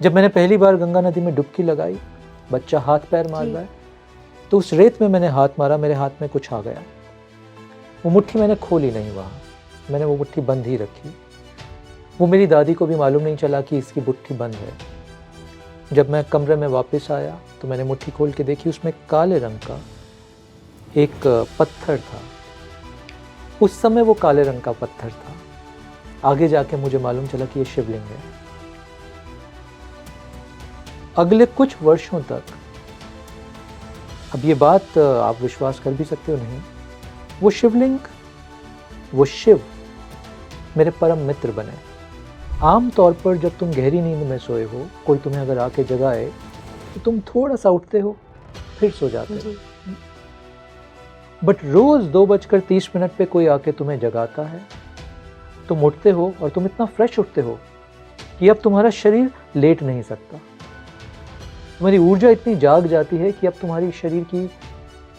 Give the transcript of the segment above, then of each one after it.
जब मैंने पहली बार गंगा नदी में डुबकी लगाई, बच्चा हाथ पैर मार रहा है, तो उस रेत में मैंने हाथ मारा, मेरे हाथ में कुछ आ गया। वो मुट्ठी मैंने खोली नहीं, वहाँ मैंने वो मुट्ठी बंद ही रखी। वो मेरी दादी को भी मालूम नहीं चला कि इसकी मुट्ठी बंद है। जब मैं कमरे में वापस आया तो मैंने मुट्ठी खोल के देखी, उसमें काले रंग का एक पत्थर था। उस समय वो काले रंग का पत्थर था। आगे जाके मुझे मालूम चला कि ये शिवलिंग है। अगले कुछ वर्षों तक, अब ये बात आप विश्वास कर भी सकते हो नहीं, वो शिवलिंग, वो शिव मेरे परम मित्र बने। आम तौर पर जब तुम गहरी नींद में सोए हो, कोई तुम्हें अगर आके जगाए तो तुम थोड़ा सा उठते हो, फिर सो जाते हो। बट रोज 2:30 पे कोई आके तुम्हें जगाता है, तुम उठते हो और तुम इतना फ्रेश उठते हो कि अब तुम्हारा शरीर लेट नहीं सकता। तुम्हारी ऊर्जा इतनी जाग जाती है कि अब तुम्हारी शरीर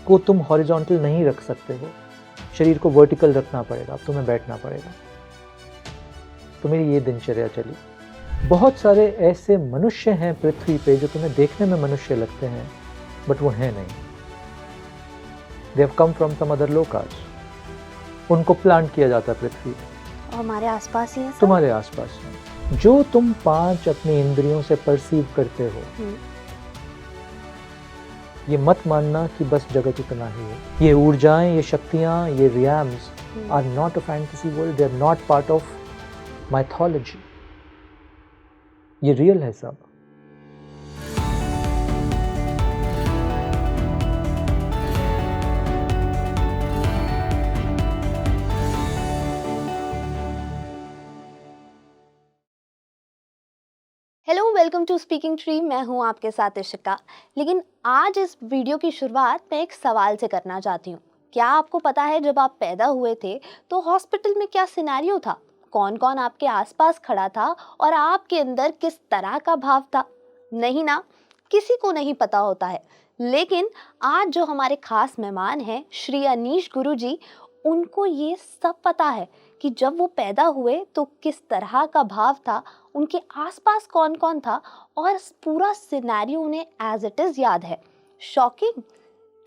को तुम हॉरिजॉन्टल नहीं रख सकते हो, शरीर को वर्टिकल रखना पड़ेगा, अब तुम्हें बैठना पड़ेगा। तो मेरी ये दिनचर्या चली। बहुत सारे ऐसे मनुष्य हैं पृथ्वी पे जो तुम्हें देखने में मनुष्य लगते हैं, बट वो हैं नहीं। They have come from some other lokas. उनको प्लांट किया जाता है पृथ्वी। हमारे आसपास ही है सब? तुम्हारे आसपास है। जो तुम 5 अपनी इंद्रियों से परसीव करते हो, ये मत मानना कि बस जगत उतना ही है। ये ऊर्जाएं, ये शक्तियां, ये realms are not a fantasy world, they are not part of mythology. ये रियल है सब। Hello, welcome to Speaking Tree. मैं हूं आपके साथ इशिका। लेकिन आज इस वीडियो की शुरुआत मैं एक सवाल से करना चाहती हूं। क्या आपको पता है जब आप पैदा हुए थे तो हॉस्पिटल में क्या सिनेरियो था? कौन कौन आपके आसपास खड़ा था और आपके अंदर किस तरह का भाव था? नहीं ना, किसी को नहीं पता होता है। लेकिन आज जो हमारे खास मेहमान हैं श्री अनीश गुरुजी, उनको ये सब पता है कि जब वो पैदा हुए तो किस तरह का भाव था, उनके आसपास कौन कौन था और पूरा सिनेरियो उन्हें एज इट इज याद है। शॉकिंग।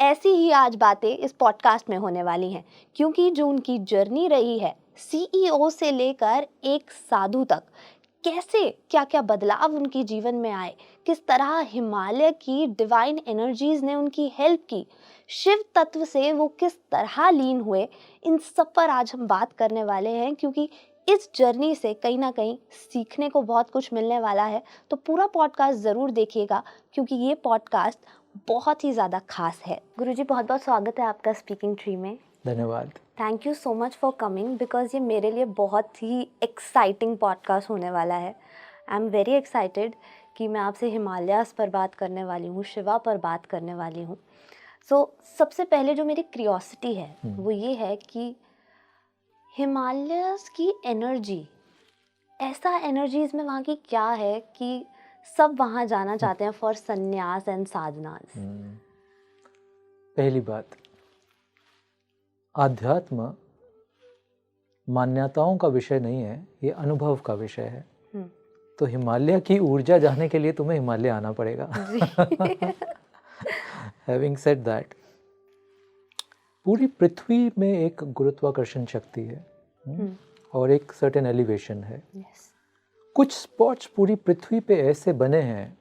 ऐसी ही आज बातें इस पॉडकास्ट में होने वाली हैं, क्योंकि जो उनकी जर्नी रही है सीईओ से लेकर एक साधु तक, कैसे क्या क्या बदलाव उनके जीवन में आए, किस तरह हिमालय की डिवाइन एनर्जीज ने उनकी हेल्प की, शिव तत्व से वो किस तरह लीन हुए, इन सब पर आज हम बात करने वाले हैं। क्योंकि इस जर्नी से कहीं ना कहीं सीखने को बहुत कुछ मिलने वाला है। तो पूरा पॉडकास्ट ज़रूर देखिएगा, क्योंकि ये पॉडकास्ट बहुत ही ज़्यादा खास है। गुरुजी, बहुत बहुत स्वागत है आपका स्पीकिंग ट्री में। धन्यवाद। Thank you so much for coming, because ये मेरे लिए बहुत ही एक्साइटिंग पॉडकास्ट होने वाला है। आई एम वेरी एक्साइटेड कि मैं आपसे हिमालयास पर बात करने वाली हूँ, शिवा पर बात करने वाली हूँ। सबसे पहले जो मेरी क्यूरियोसिटी है वो ये है कि हिमालयस की एनर्जी, ऐसा एनर्जीज में वहाँ की क्या है कि सब वहाँ जाना चाहते हैं फॉर संन्यास एंड साधनास? पहली बात, आध्यात्म मान्यताओं का विषय नहीं है, ये अनुभव का विषय है। तो हिमालय की ऊर्जा जाने के लिए तुम्हें हिमालय आना पड़ेगा। Having said that, पूरी पृथ्वी में एक गुरुत्वाकर्षण शक्ति है और एक सर्टेन एलिवेशन है। कुछ स्पॉट्स पूरी पृथ्वी पे ऐसे बने हैं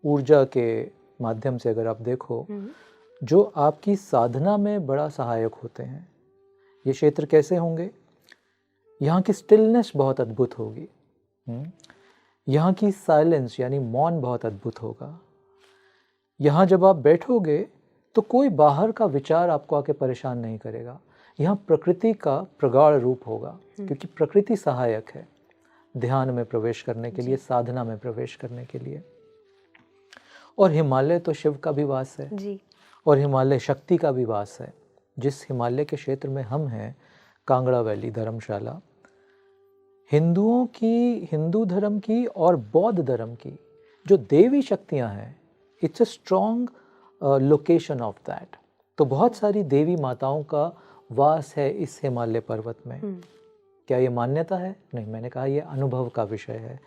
ऊर्जा के माध्यम से, अगर आप देखो, जो आपकी साधना में बड़ा सहायक होते हैं। ये क्षेत्र कैसे होंगे? यहाँ की स्टिलनेस बहुत अद्भुत होगी, यहाँ की साइलेंस यानी मौन बहुत अद्भुत होगा। यहाँ जब आप बैठोगे तो कोई बाहर का विचार आपको आके परेशान नहीं करेगा। यहाँ प्रकृति का प्रगाढ़ रूप होगा, क्योंकि प्रकृति सहायक है ध्यान में प्रवेश करने के लिए, साधना में प्रवेश करने के लिए। और हिमालय तो शिव का भी वास है जी। और हिमालय शक्ति का भी वास है। जिस हिमालय के क्षेत्र में हम हैं, कांगड़ा वैली, धर्मशाला, हिंदुओं की, हिंदू धर्म की और बौद्ध धर्म की जो देवी शक्तियां हैं, it's a strong location of that. तो बहुत सारी देवी माताओं का वास है इस हिमालय पर्वत में। क्या ये मान्यता है? नहीं, मैंने कहा ये अनुभव का विषय है।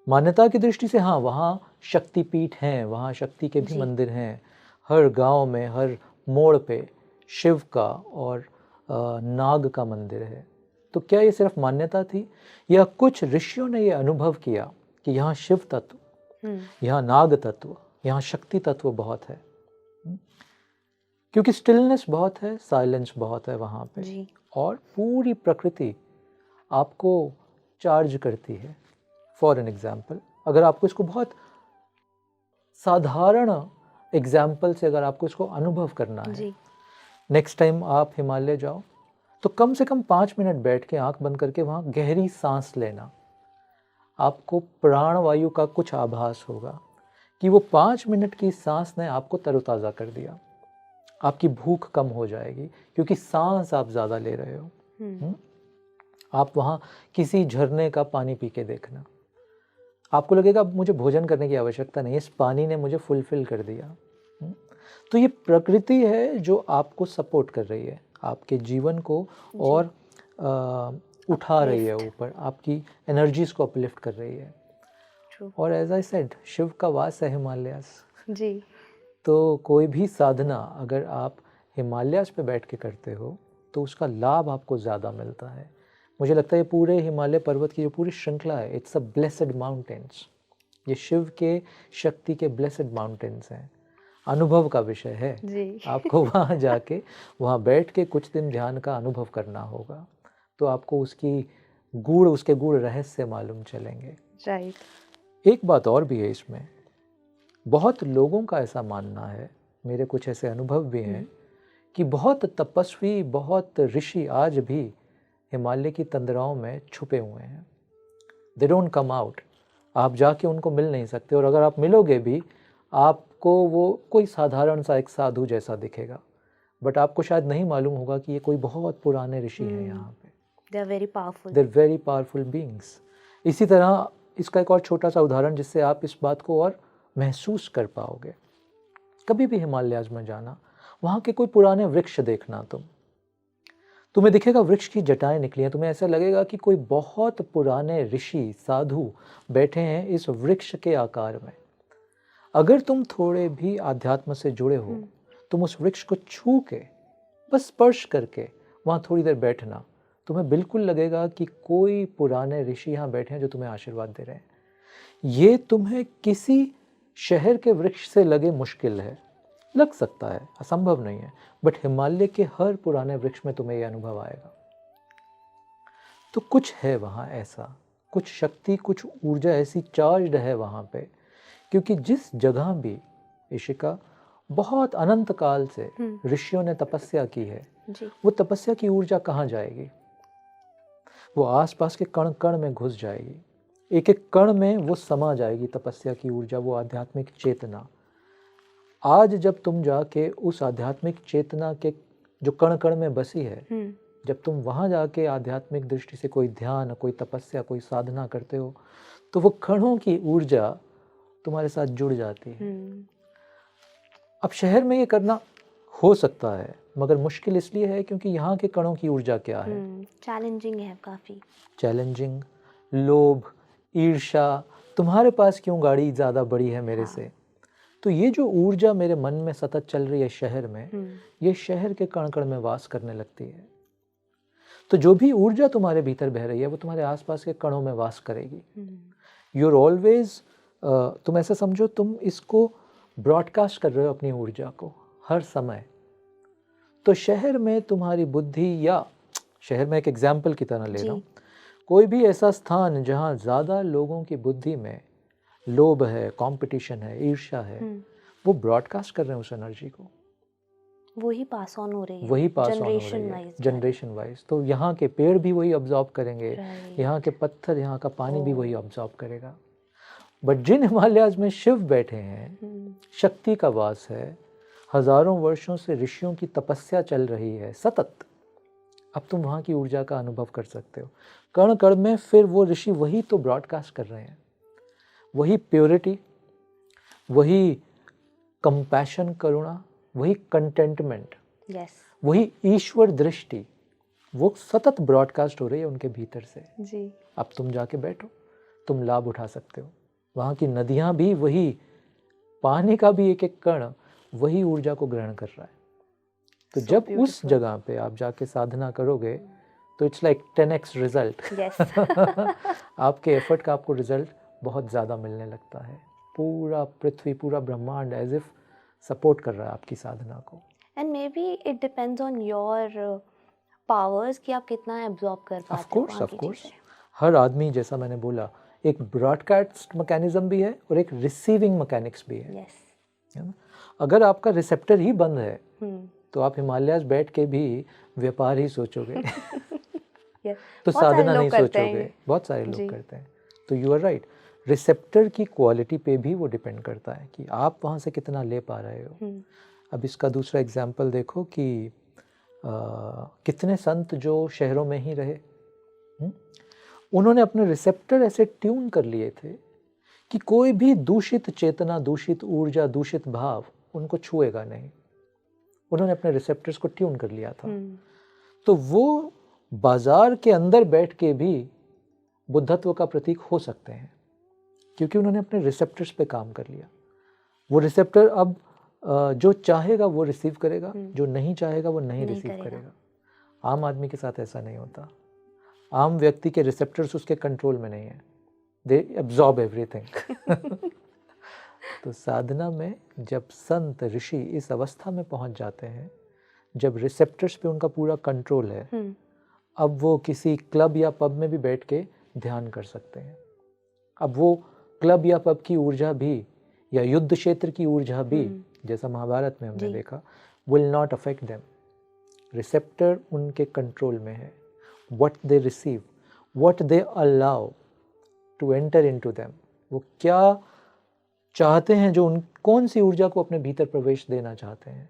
मान्यता की दृष्टि से हाँ, वहाँ शक्तिपीठ हैं, वहाँ शक्ति के भी जी। मंदिर हैं। हर गांव में, हर मोड़ पे शिव का और नाग का मंदिर है। तो क्या ये सिर्फ मान्यता थी, या कुछ ऋषियों ने ये अनुभव किया कि यहाँ शिव तत्व, यहाँ नाग तत्व, यहाँ शक्ति तत्व बहुत है? क्योंकि स्टिलनेस बहुत है, साइलेंस बहुत है वहाँ पे, जी। और पूरी प्रकृति आपको चार्ज करती है। फॉर एन एग्जाम्पल, अगर आपको इसको बहुत साधारण एग्जाम्पल से अगर आपको इसको अनुभव करना है, जी। नेक्स्ट टाइम आप हिमालय जाओ तो कम से कम 5 मिनट बैठ के आंख बंद करके वहाँ गहरी सांस लेना। आपको प्राणवायु का कुछ आभास होगा कि वो 5 मिनट की सांस ने आपको तरोताज़ा कर दिया। आपकी भूख कम हो जाएगी क्योंकि सांस आप ज़्यादा ले रहे हो। आप वहाँ किसी झरने का पानी पी के देखना, आपको लगेगा मुझे भोजन करने की आवश्यकता नहीं, इस पानी ने मुझे फुलफिल कर दिया। तो ये प्रकृति है जो आपको सपोर्ट कर रही है, आपके जीवन को और उठा रही है ऊपर, आपकी एनर्जीज को अपलिफ्ट कर रही है। और एज आई सेड, शिव का वास है हिमालयास जी। तो कोई भी साधना अगर आप हिमालयास पे बैठ के करते हो तो उसका लाभ आपको ज़्यादा मिलता है। मुझे लगता है ये पूरे हिमालय पर्वत की जो पूरी श्रृंखला है, इट्स अ ब्लेसेड माउंटेन्स। ये शिव के शक्ति के ब्लेसेड माउंटेन्स हैं। अनुभव का विषय है जी। आपको वहाँ जाके वहाँ बैठ के कुछ दिन ध्यान का अनुभव करना होगा, तो आपको उसके गूढ़ रहस्य मालूम चलेंगे। राइट। एक बात और भी है इसमें, बहुत लोगों का ऐसा मानना है, मेरे कुछ ऐसे अनुभव भी हैं कि बहुत तपस्वी, बहुत ऋषि आज भी हिमालय की तंद्राओं में छुपे हुए हैं। They don't come out. आप जाके उनको मिल नहीं सकते, और अगर आप मिलोगे भी आपको वो कोई साधारण सा एक साधु जैसा दिखेगा, बट आपको शायद नहीं मालूम होगा कि ये कोई बहुत पुराने ऋषि हैं यहाँ पे। They are very powerful. They are very powerful beings. इसी तरह इसका एक और छोटा सा उदाहरण जिससे आप इस बात को और महसूस कर पाओगे, कभी भी हिमालयाज में जाना, वहाँ के कोई पुराने वृक्ष देखना, तुम्हें दिखेगा वृक्ष की जटाएं निकली हैं, तुम्हें ऐसा लगेगा कि कोई बहुत पुराने ऋषि साधु बैठे हैं इस वृक्ष के आकार में। अगर तुम थोड़े भी आध्यात्म से जुड़े हो, तुम उस वृक्ष को छू के, बस स्पर्श करके वहाँ थोड़ी देर बैठना, तुम्हें बिल्कुल लगेगा कि कोई पुराने ऋषि यहाँ बैठे हैं जो तुम्हें आशीर्वाद दे रहे हैं। ये तुम्हें किसी शहर के वृक्ष से लगे मुश्किल है, लग सकता है, असंभव नहीं है, बट हिमालय के हर पुराने वृक्ष में तुम्हें यह अनुभव आएगा। तो कुछ है वहाँ ऐसा, कुछ शक्ति, कुछ ऊर्जा ऐसी चार्ज्ड है वहाँ पे, क्योंकि जिस जगह भी इशिका बहुत अनंत काल से ऋषियों ने तपस्या की है, वो तपस्या की ऊर्जा कहाँ जाएगी? वो आसपास के कण कण में घुस जाएगी, एक एक कण में वो समा जाएगी तपस्या की ऊर्जा, वो आध्यात्मिक चेतना। आज जब तुम जाके उस आध्यात्मिक चेतना के जो कण कण में बसी है, जब तुम वहाँ जाके आध्यात्मिक दृष्टि से कोई ध्यान, कोई तपस्या, कोई साधना करते हो, तो वो कणों की ऊर्जा तुम्हारे साथ जुड़ जाती है। अब शहर में ये करना हो सकता है, मगर मुश्किल इसलिए है क्योंकि यहाँ के कणों की ऊर्जा क्या है? चैलेंजिंग है, काफ़ी चैलेंजिंग। लोभ, ईर्ष्या, तुम्हारे पास क्यों गाड़ी ज़्यादा बड़ी है मेरे से? तो ये जो ऊर्जा मेरे मन में सतत चल रही है शहर में, ये शहर के कण कण में वास करने लगती है। तो जो भी ऊर्जा तुम्हारे भीतर बह रही है वो तुम्हारे आसपास के कणों में वास करेगी। यू आर ऑलवेज, तुम ऐसा समझो, तुम इसको ब्रॉडकास्ट कर रहे हो अपनी ऊर्जा को हर समय। तो शहर में तुम्हारी बुद्धि, या शहर में एक एग्जाम्पल की तरह ले रहा हूँ, कोई भी ऐसा स्थान जहाँ ज़्यादा लोगों की बुद्धि में लोभ है, कंपटीशन है, ईर्ष्या है, वो ब्रॉडकास्ट कर रहे हैं उस एनर्जी को, वही पास ऑन हो रही है, वही पास ऑन हो रही है जनरेशन वाइज। तो यहाँ के पेड़ भी वही ऑब्जॉर्व करेंगे, यहाँ के पत्थर, यहाँ का पानी भी वही ऑब्जॉर्व करेगा। बट जिन हिमालयाज में शिव बैठे हैं, शक्ति का वास है, हजारों वर्षों से ऋषियों की तपस्या चल रही है सतत, अब तुम वहाँ की ऊर्जा का अनुभव कर सकते हो। कण कण में फिर वो ऋषि वही तो ब्रॉडकास्ट कर रहे हैं, वही प्योरिटी, वही कंपैशन, करुणा, वही कंटेंटमेंट, वही ईश्वर दृष्टि, वो सतत ब्रॉडकास्ट हो रही है उनके भीतर से। जी। अब तुम जाके बैठो, तुम लाभ उठा सकते हो। वहाँ की नदियाँ भी वही, पानी का भी एक एक कण वही ऊर्जा को ग्रहण कर रहा है। तो So जब उस beautiful. जगह पे आप जाके साधना करोगे तो it's like 10x result. Yes. आपके एफर्ट का आपको रिजल्ट बहुत ज़्यादा मिलने लगता है। पूरा पृथ्वी, पूरा ब्रह्मांड एज इफ सपोर्ट कर रहा है आपकी साधना को। And maybe it depends on your powers कि आप कितना एब्जॉर्ब कर पाते हो वहाँ ऑफ की कोर्स चीज़ें। हर आदमी, जैसा मैंने बोला, एक ब्रॉडकास्ट मैकेनिज्म भी है और एक रिसीविंग मैकेनिक्स भी है। Yes. है ना? अगर आपका रिसेप्टर ही बंद है हम्म। तो आप हिमालयाज बैठ के भी व्यापार ही सोचोगे। Yes. तो बहुत सारे साधना लोग नहीं करते हैं सोचोगे। ये। बहुत सारे जी। लोग करते हैं। तो यू आर राइट, रिसेप्टर की क्वालिटी पे भी वो डिपेंड करता है कि आप वहाँ से कितना ले पा रहे हो। अब इसका दूसरा एग्जाम्पल देखो कि कितने संत जो शहरों में ही रहे, उन्होंने अपने रिसेप्टर ऐसे ट्यून कर लिए थे कि कोई भी दूषित चेतना, दूषित ऊर्जा, दूषित भाव उनको छुएगा नहीं। उन्होंने अपने रिसेप्टर्स को ट्यून कर लिया था। तो वो बाजार के अंदर बैठ के भी बुद्धत्व का प्रतीक हो सकते हैं, क्योंकि उन्होंने अपने रिसेप्टर्स पे काम कर लिया। वो रिसेप्टर अब जो चाहेगा वो रिसीव करेगा, जो नहीं चाहेगा वो नहीं रिसीव करेगा। आम आदमी के साथ ऐसा नहीं होता। आम व्यक्ति के रिसेप्टर्स उसके कंट्रोल में नहीं है, दे एब्जॉर्ब एवरीथिंग। तो साधना में जब संत ऋषि इस अवस्था में पहुंच जाते हैं, जब रिसेप्टर्स पे उनका पूरा कंट्रोल है, अब वो किसी क्लब या पब में भी बैठ के ध्यान कर सकते हैं। अब वो क्लब या पब की ऊर्जा भी या युद्ध क्षेत्र की ऊर्जा भी, जैसा महाभारत में हमने देखा, will not affect them. Receptor उनके कंट्रोल में है। What they receive, what they allow to enter into them, वो क्या चाहते हैं, जो उन कौन सी ऊर्जा को अपने भीतर प्रवेश देना चाहते हैं,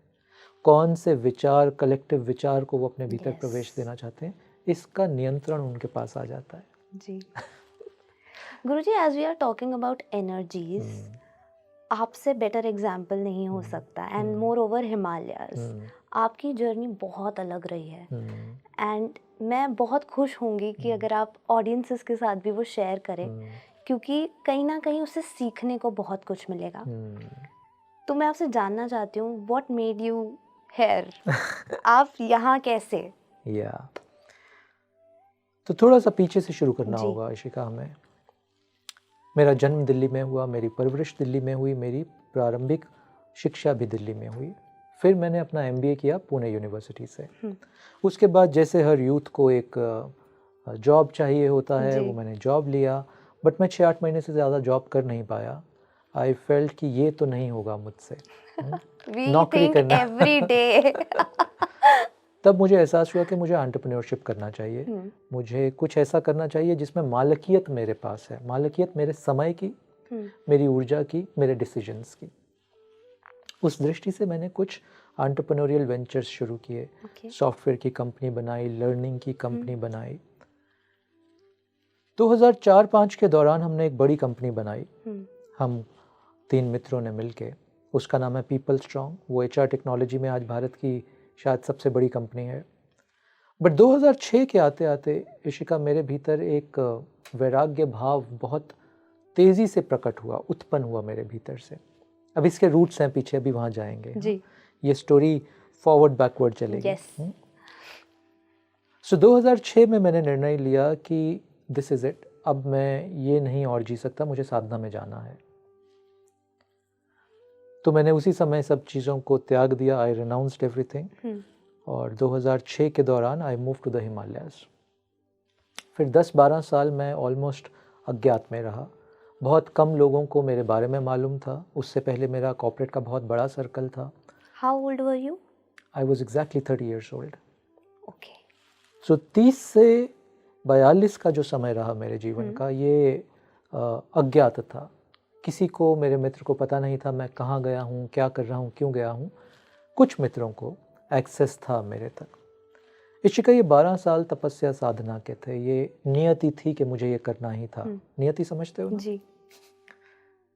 कौन से विचार, कलेक्टिव विचार को वो अपने भीतर प्रवेश देना चाहते हैं, इसका नियंत्रण उनके पास आ जाता है। जी। Guruji, as we are talking about energies, आपसे बेटर एग्जाम्पल नहीं हो सकता। एंड मोर ओवर हिमालयाज, आपकी जर्नी बहुत अलग रही है। एंड मैं बहुत खुश होंगी कि अगर आप ऑडियंसेस के साथ भी वो शेयर करें, क्योंकि कहीं ना कहीं उससे सीखने को बहुत कुछ मिलेगा। तो मैं आपसे जानना चाहती हूँ, व्हाट मेड यू हेयर? आप यहाँ कैसे? तो थोड़ा सा पीछे से शुरू करना होगा इशिका हमें। मेरा जन्म दिल्ली में हुआ, मेरी परवरिश दिल्ली में हुई, मेरी प्रारंभिक शिक्षा भी दिल्ली में हुई। फिर मैंने अपना MBA किया पुणे यूनिवर्सिटी से। उसके बाद जैसे हर यूथ को एक जॉब चाहिए होता है, वो मैंने जॉब लिया, बट मैं 6-8 महीने से ज़्यादा जॉब कर नहीं पाया। आई फेल्ट कि ये तो नहीं होगा मुझसे, नौकरी करना एवरी डे। तब मुझे एहसास हुआ कि मुझे एंटरप्रेन्योरशिप करना चाहिए। मुझे कुछ ऐसा करना चाहिए जिसमें मालिकियत मेरे पास है, मालिकियत मेरे समय की, मेरी ऊर्जा की, मेरे डिसीजंस की। उस दृष्टि से मैंने कुछ एंटरप्रेन्योरियल वेंचर्स शुरू किए। सॉफ्टवेयर की कंपनी बनाई, लर्निंग की कंपनी बनाई। 2004-5 के दौरान हमने एक बड़ी कंपनी बनाई, हम 3 मित्रों ने मिलके। उसका नाम है पीपल स्ट्रॉन्ग। वो HR टेक्नोलॉजी में आज भारत की शायद सबसे बड़ी कंपनी है। बट 2006 के आते आते इशिका, मेरे भीतर एक वैराग्य भाव बहुत तेज़ी से प्रकट हुआ, उत्पन्न हुआ मेरे भीतर से। अब इसके रूट्स हैं पीछे, अभी वहाँ जाएंगे जी। ये स्टोरी फॉरवर्ड बैकवर्ड चलेगी। सो 2006 में मैंने निर्णय लिया कि दिस इज़ इट, अब मैं ये नहीं और जी सकता, मुझे साधना में जाना है। तो मैंने उसी समय सब चीज़ों को त्याग दिया। I renounced everything. और 2006 के दौरान I move to the Himalayas. फिर 10-12 साल मैं ऑलमोस्ट अज्ञात में रहा। बहुत कम लोगों को मेरे बारे में मालूम था। उससे पहले मेरा कॉर्पोरेट का बहुत बड़ा सर्कल था। How old were you? I was exactly 30 years old. Okay. So 30 से 42 का जो समय रहा मेरे जीवन का, ये अज्ञात था। किसी को, मेरे मित्र को पता नहीं था मैं कहाँ गया हूँ, क्या कर रहा हूँ, क्यों गया हूँ। कुछ मित्रों को एक्सेस था मेरे तक। इशिका, ये 12 साल तपस्या साधना के थे। ये नियति थी कि मुझे ये करना ही था। नियति समझते हो ना? जी।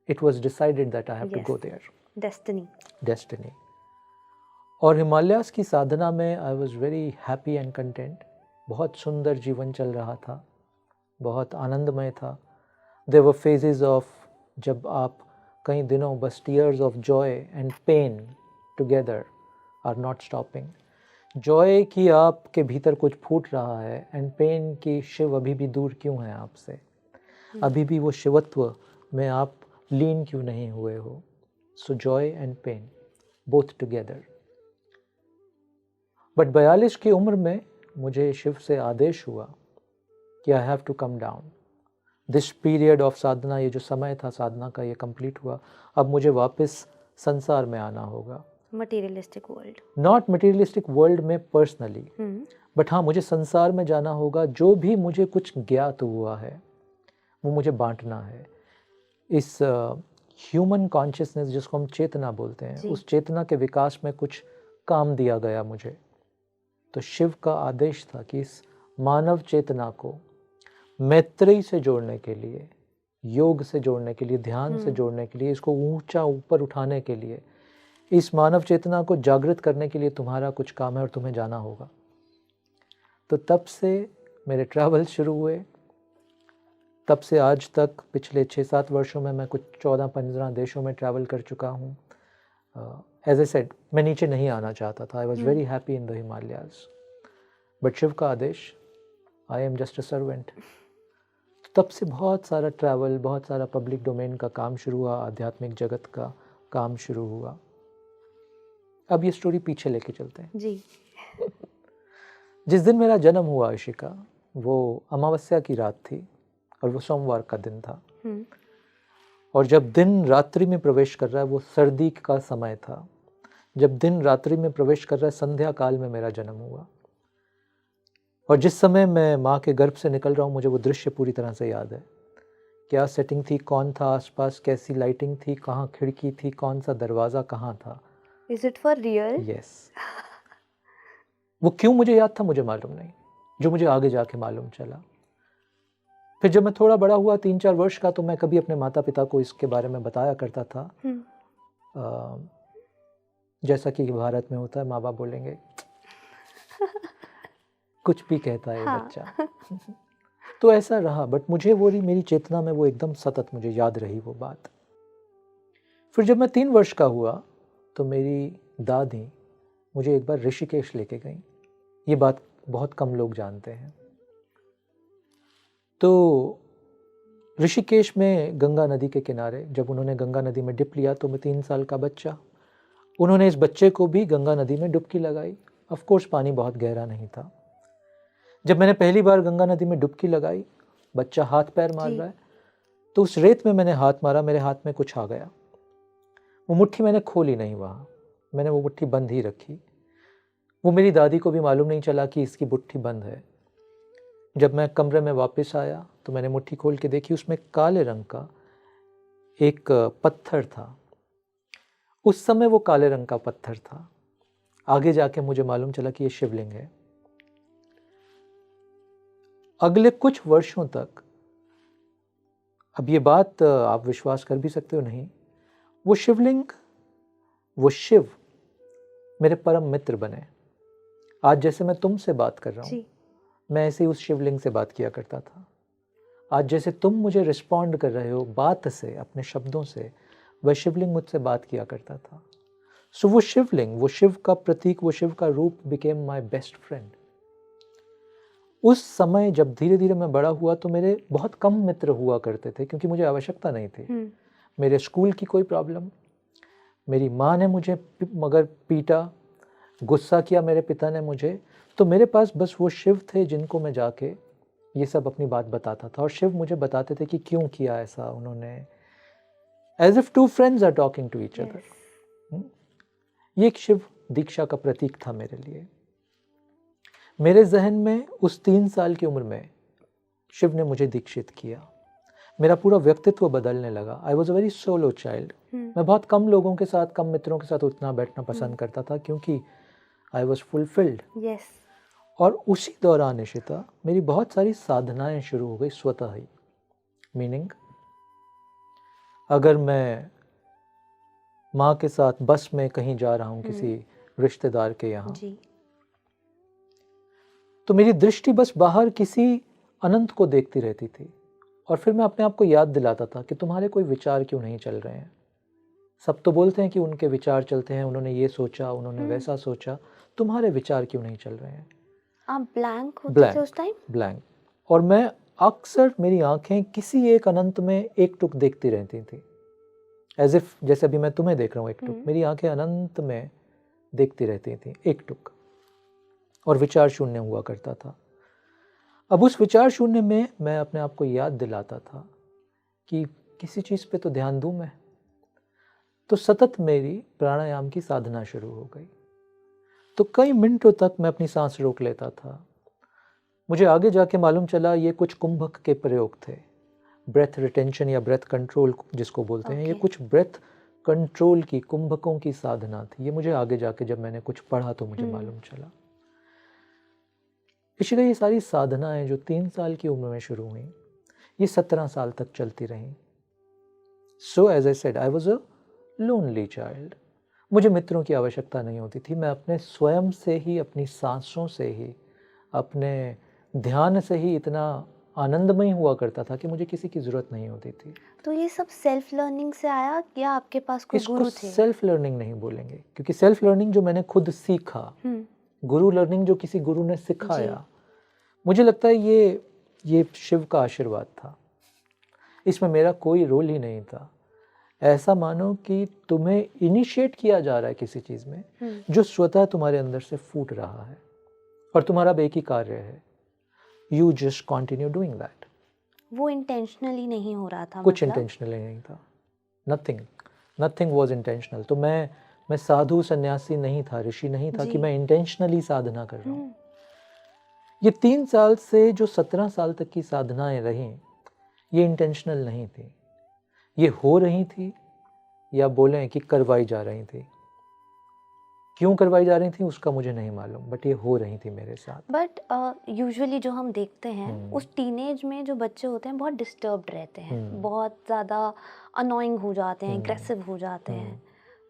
It was decided that I have to go there. Destiny. और हिमालयास की साधना में I was very happy and content. बहुत सुंदर जीवन चल रहा था, बहुत आनंदमय था। देयर वर फेजेस ऑफ जब आप कई दिनों बस tears of joy and pain together are not stopping. Joy की आपके भीतर कुछ फूट रहा है एंड पेन की शिव अभी भी दूर क्यों है आपसे, अभी भी वो शिवत्व में आप लीन क्यों नहीं हुए हो। So joy and pain both together. But 42 की उम्र में मुझे शिव से आदेश हुआ कि I have to come down. This period of sadhana, ये जो समय था साधना का, ये कंप्लीट हुआ। अब मुझे वापस संसार में आना होगा। Materialistic world, not materialistic world में पर्सनली, बट हाँ मुझे संसार में जाना होगा। जो भी मुझे कुछ ज्ञात हुआ है वो मुझे बांटना है। इस ह्यूमन कॉन्शियसनेस जिसको हम चेतना बोलते हैं, उस चेतना के विकास में कुछ काम दिया गया मुझे। तो शिव का आदेश था कि इस मानव चेतना को मैत्रेयी से जोड़ने के लिए, योग से जोड़ने के लिए, ध्यान से जोड़ने के लिए, इसको ऊंचा ऊपर उठाने के लिए, इस मानव चेतना को जागृत करने के लिए तुम्हारा कुछ काम है और तुम्हें जाना होगा। तो तब से मेरे ट्रैवल शुरू हुए। तब से आज तक पिछले 6-7 वर्षों में मैं कुछ 14-15 देशों में ट्रैवल कर चुका हूँ। एज ए सेड, मैं नीचे नहीं आना चाहता था। I was very happy in the Himalayas, but Shiva का आदेश, I am just a servant. तब से बहुत सारा ट्रैवल, बहुत सारा पब्लिक डोमेन का काम शुरू हुआ, आध्यात्मिक जगत का काम शुरू हुआ। अब ये स्टोरी पीछे लेके चलते हैं जी। जिस दिन मेरा जन्म हुआ इशिका, वो अमावस्या की रात थी और वो सोमवार का दिन था। और जब दिन रात्रि में प्रवेश कर रहा है, वो सर्दी का समय था, जब दिन रात्रि में प्रवेश कर रहा है, संध्या काल में मेरा जन्म हुआ। और जिस समय मैं माँ के गर्भ से निकल रहा हूँ, मुझे वो दृश्य पूरी तरह से याद है। क्या सेटिंग थी, कौन था आसपास, कैसी लाइटिंग थी, कहाँ खिड़की थी, कौन सा दरवाज़ा कहाँ था। Is it for real? Yes. वो क्यों मुझे याद था मुझे मालूम नहीं, जो मुझे आगे जाके मालूम चला। फिर जब मैं थोड़ा बड़ा हुआ, 3-4 वर्ष का, तो मैं कभी अपने माता पिता को इसके बारे में बताया करता था। जैसा कि भारत में होता है, माँ बाप बोलेंगे कुछ भी कहता है बच्चा। तो ऐसा रहा, बट मुझे वो मेरी चेतना में वो एकदम सतत मुझे याद रही वो बात। फिर जब मैं 3 वर्ष का हुआ तो मेरी दादी मुझे एक बार ऋषिकेश लेके गई। ये बात बहुत कम लोग जानते हैं। तो ऋषिकेश में गंगा नदी के किनारे जब उन्होंने गंगा नदी में डिप लिया, तो मैं 3 साल का बच्चा, उन्होंने इस बच्चे को भी गंगा नदी में डुबकी लगाई। ऑफ कोर्स पानी बहुत गहरा नहीं था। जब मैंने पहली बार गंगा नदी में डुबकी लगाई, बच्चा हाथ पैर मार रहा है, तो उस रेत में मैंने हाथ मारा, मेरे हाथ में कुछ आ गया। वो मुट्ठी मैंने खोली नहीं, वहाँ मैंने वो मुट्ठी बंद ही रखी। वो मेरी दादी को भी मालूम नहीं चला कि इसकी मुट्ठी बंद है। जब मैं कमरे में वापस आया तो मैंने मुट्ठी खोल के देखी, उसमें काले रंग का एक पत्थर था। उस समय वो काले रंग का पत्थर था। आगे जाके मुझे मालूम चला कि ये शिवलिंग है। अगले कुछ वर्षों तक, अब ये बात आप विश्वास कर भी सकते हो नहीं, वो शिवलिंग, वो शिव मेरे परम मित्र बने। आज जैसे मैं तुमसे बात कर रहा हूँ, मैं ऐसे ही उस शिवलिंग से बात किया करता था। आज जैसे तुम मुझे रिस्पॉन्ड कर रहे हो बात से, अपने शब्दों से, वह शिवलिंग मुझसे बात किया करता था। सो वो शिवलिंग, वो शिव का प्रतीक, वो शिव का रूप बिकेम माय बेस्ट फ्रेंड। उस समय जब धीरे धीरे मैं बड़ा हुआ तो मेरे बहुत कम मित्र हुआ करते थे, क्योंकि मुझे आवश्यकता नहीं थी। मेरे स्कूल की कोई प्रॉब्लम, मेरी माँ ने मुझे मगर पीटा, गुस्सा किया मेरे पिता ने मुझे, तो मेरे पास बस वो शिव थे जिनको मैं जाके ये सब अपनी बात बताता था। और शिव मुझे बताते थे कि क्यों किया ऐसा उन्होंने, as if two friends are talking to each other. ये एक शिव दीक्षा का प्रतीक था मेरे लिए। मेरे जहन में उस 3 साल की उम्र में शिव ने मुझे दीक्षित किया। मेरा पूरा व्यक्तित्व बदलने लगा। आई was a very solo child. मैं बहुत कम लोगों के साथ, कम मित्रों के साथ उठना बैठना पसंद करता था, क्योंकि आई वॉज फुलफिल्ड। और उसी दौरान इशिता मेरी बहुत सारी साधनाएं शुरू हो गई स्वतः ही। मीनिंग, अगर मैं माँ के साथ बस में कहीं जा रहा हूँ किसी रिश्तेदार के यहाँ, तो मेरी दृष्टि बस बाहर किसी अनंत को देखती रहती थी और फिर मैं अपने आप को याद दिलाता था कि तुम्हारे कोई विचार क्यों नहीं चल रहे हैं। सब तो बोलते हैं कि उनके विचार चलते हैं, उन्होंने ये सोचा, उन्होंने वैसा सोचा, तुम्हारे विचार क्यों नहीं चल रहे हैं। आप ब्लैंक होते थे उस टाइम? ब्लैंक। और मैं अक्सर, मेरी आंखें किसी एक अनंत में एक टुक देखती रहती थी, एज इफ जैसे अभी मैं तुम्हें देख रहा हूँ एक टुक, मेरी आंखें अनंत में देखती रहती थी एक टुक, और विचार शून्य हुआ करता था। अब उस विचार शून्य में मैं अपने आप को याद दिलाता था कि किसी चीज़ पे तो ध्यान दूं मैं। तो सतत मेरी प्राणायाम की साधना शुरू हो गई। तो कई मिनटों तक मैं अपनी सांस रोक लेता था। मुझे आगे जाके मालूम चला ये कुछ कुंभक के प्रयोग थे, ब्रेथ रिटेंशन या ब्रेथ कंट्रोल जिसको बोलते हैं। ये कुछ ब्रेथ कंट्रोल की, कुंभकों की साधना थी। ये मुझे आगे जाके जब मैंने कुछ पढ़ा तो मुझे मालूम चला। इसलिए ये सारी साधनाएं जो 3 साल की उम्र में शुरू हुई, ये 17 साल तक चलती रहीं। So as I said, I was a lonely child. मुझे मित्रों की आवश्यकता नहीं होती थी। मैं अपने स्वयं से ही, अपनी सांसों से ही, अपने ध्यान से ही इतना आनंदमय हुआ करता था कि मुझे किसी की ज़रूरत नहीं होती थी। तो ये सब सेल्फ लर्निंग से आया या आपके पास कोई इसको गुरु थे? सेल्फ लर्निंग नहीं बोलेंगे, क्योंकि सेल्फ लर्निंग जो मैंने खुद सीखा, गुरु लर्निंग जो किसी गुरु ने सिखाया, मुझे लगता है ये शिव का आशीर्वाद था। इसमें मेरा कोई रोल ही नहीं था। ऐसा मानो कि तुम्हें इनिशिएट किया जा रहा है किसी चीज़ में जो स्वतः तुम्हारे अंदर से फूट रहा है, और तुम्हारा अब एक ही कार्य है, you just continue doing that. वो इंटेंशनली नहीं हो रहा था? कुछ मतलब? इंटेंशनली नहीं था। Nothing was intentional. तो मैं साधु सन्यासी नहीं था, ऋषि नहीं था कि मैं इंटेंशनली साधना कर रहा हूँ। ये 3 साल से जो 17 साल तक की साधनाएं रहीं, ये इंटेंशनल नहीं थी। ये हो रही थी, या बोलें कि करवाई जा रही थी। क्यों करवाई जा रही थी उसका मुझे नहीं मालूम, बट ये हो रही थी मेरे साथ। बट यूजुअली जो हम देखते हैं उस टीनेज में जो बच्चे होते हैं बहुत डिस्टर्ब्ड रहते हैं, बहुत ज़्यादा अनोइंग हो जाते हैं, एग्रेसिव हो जाते हैं।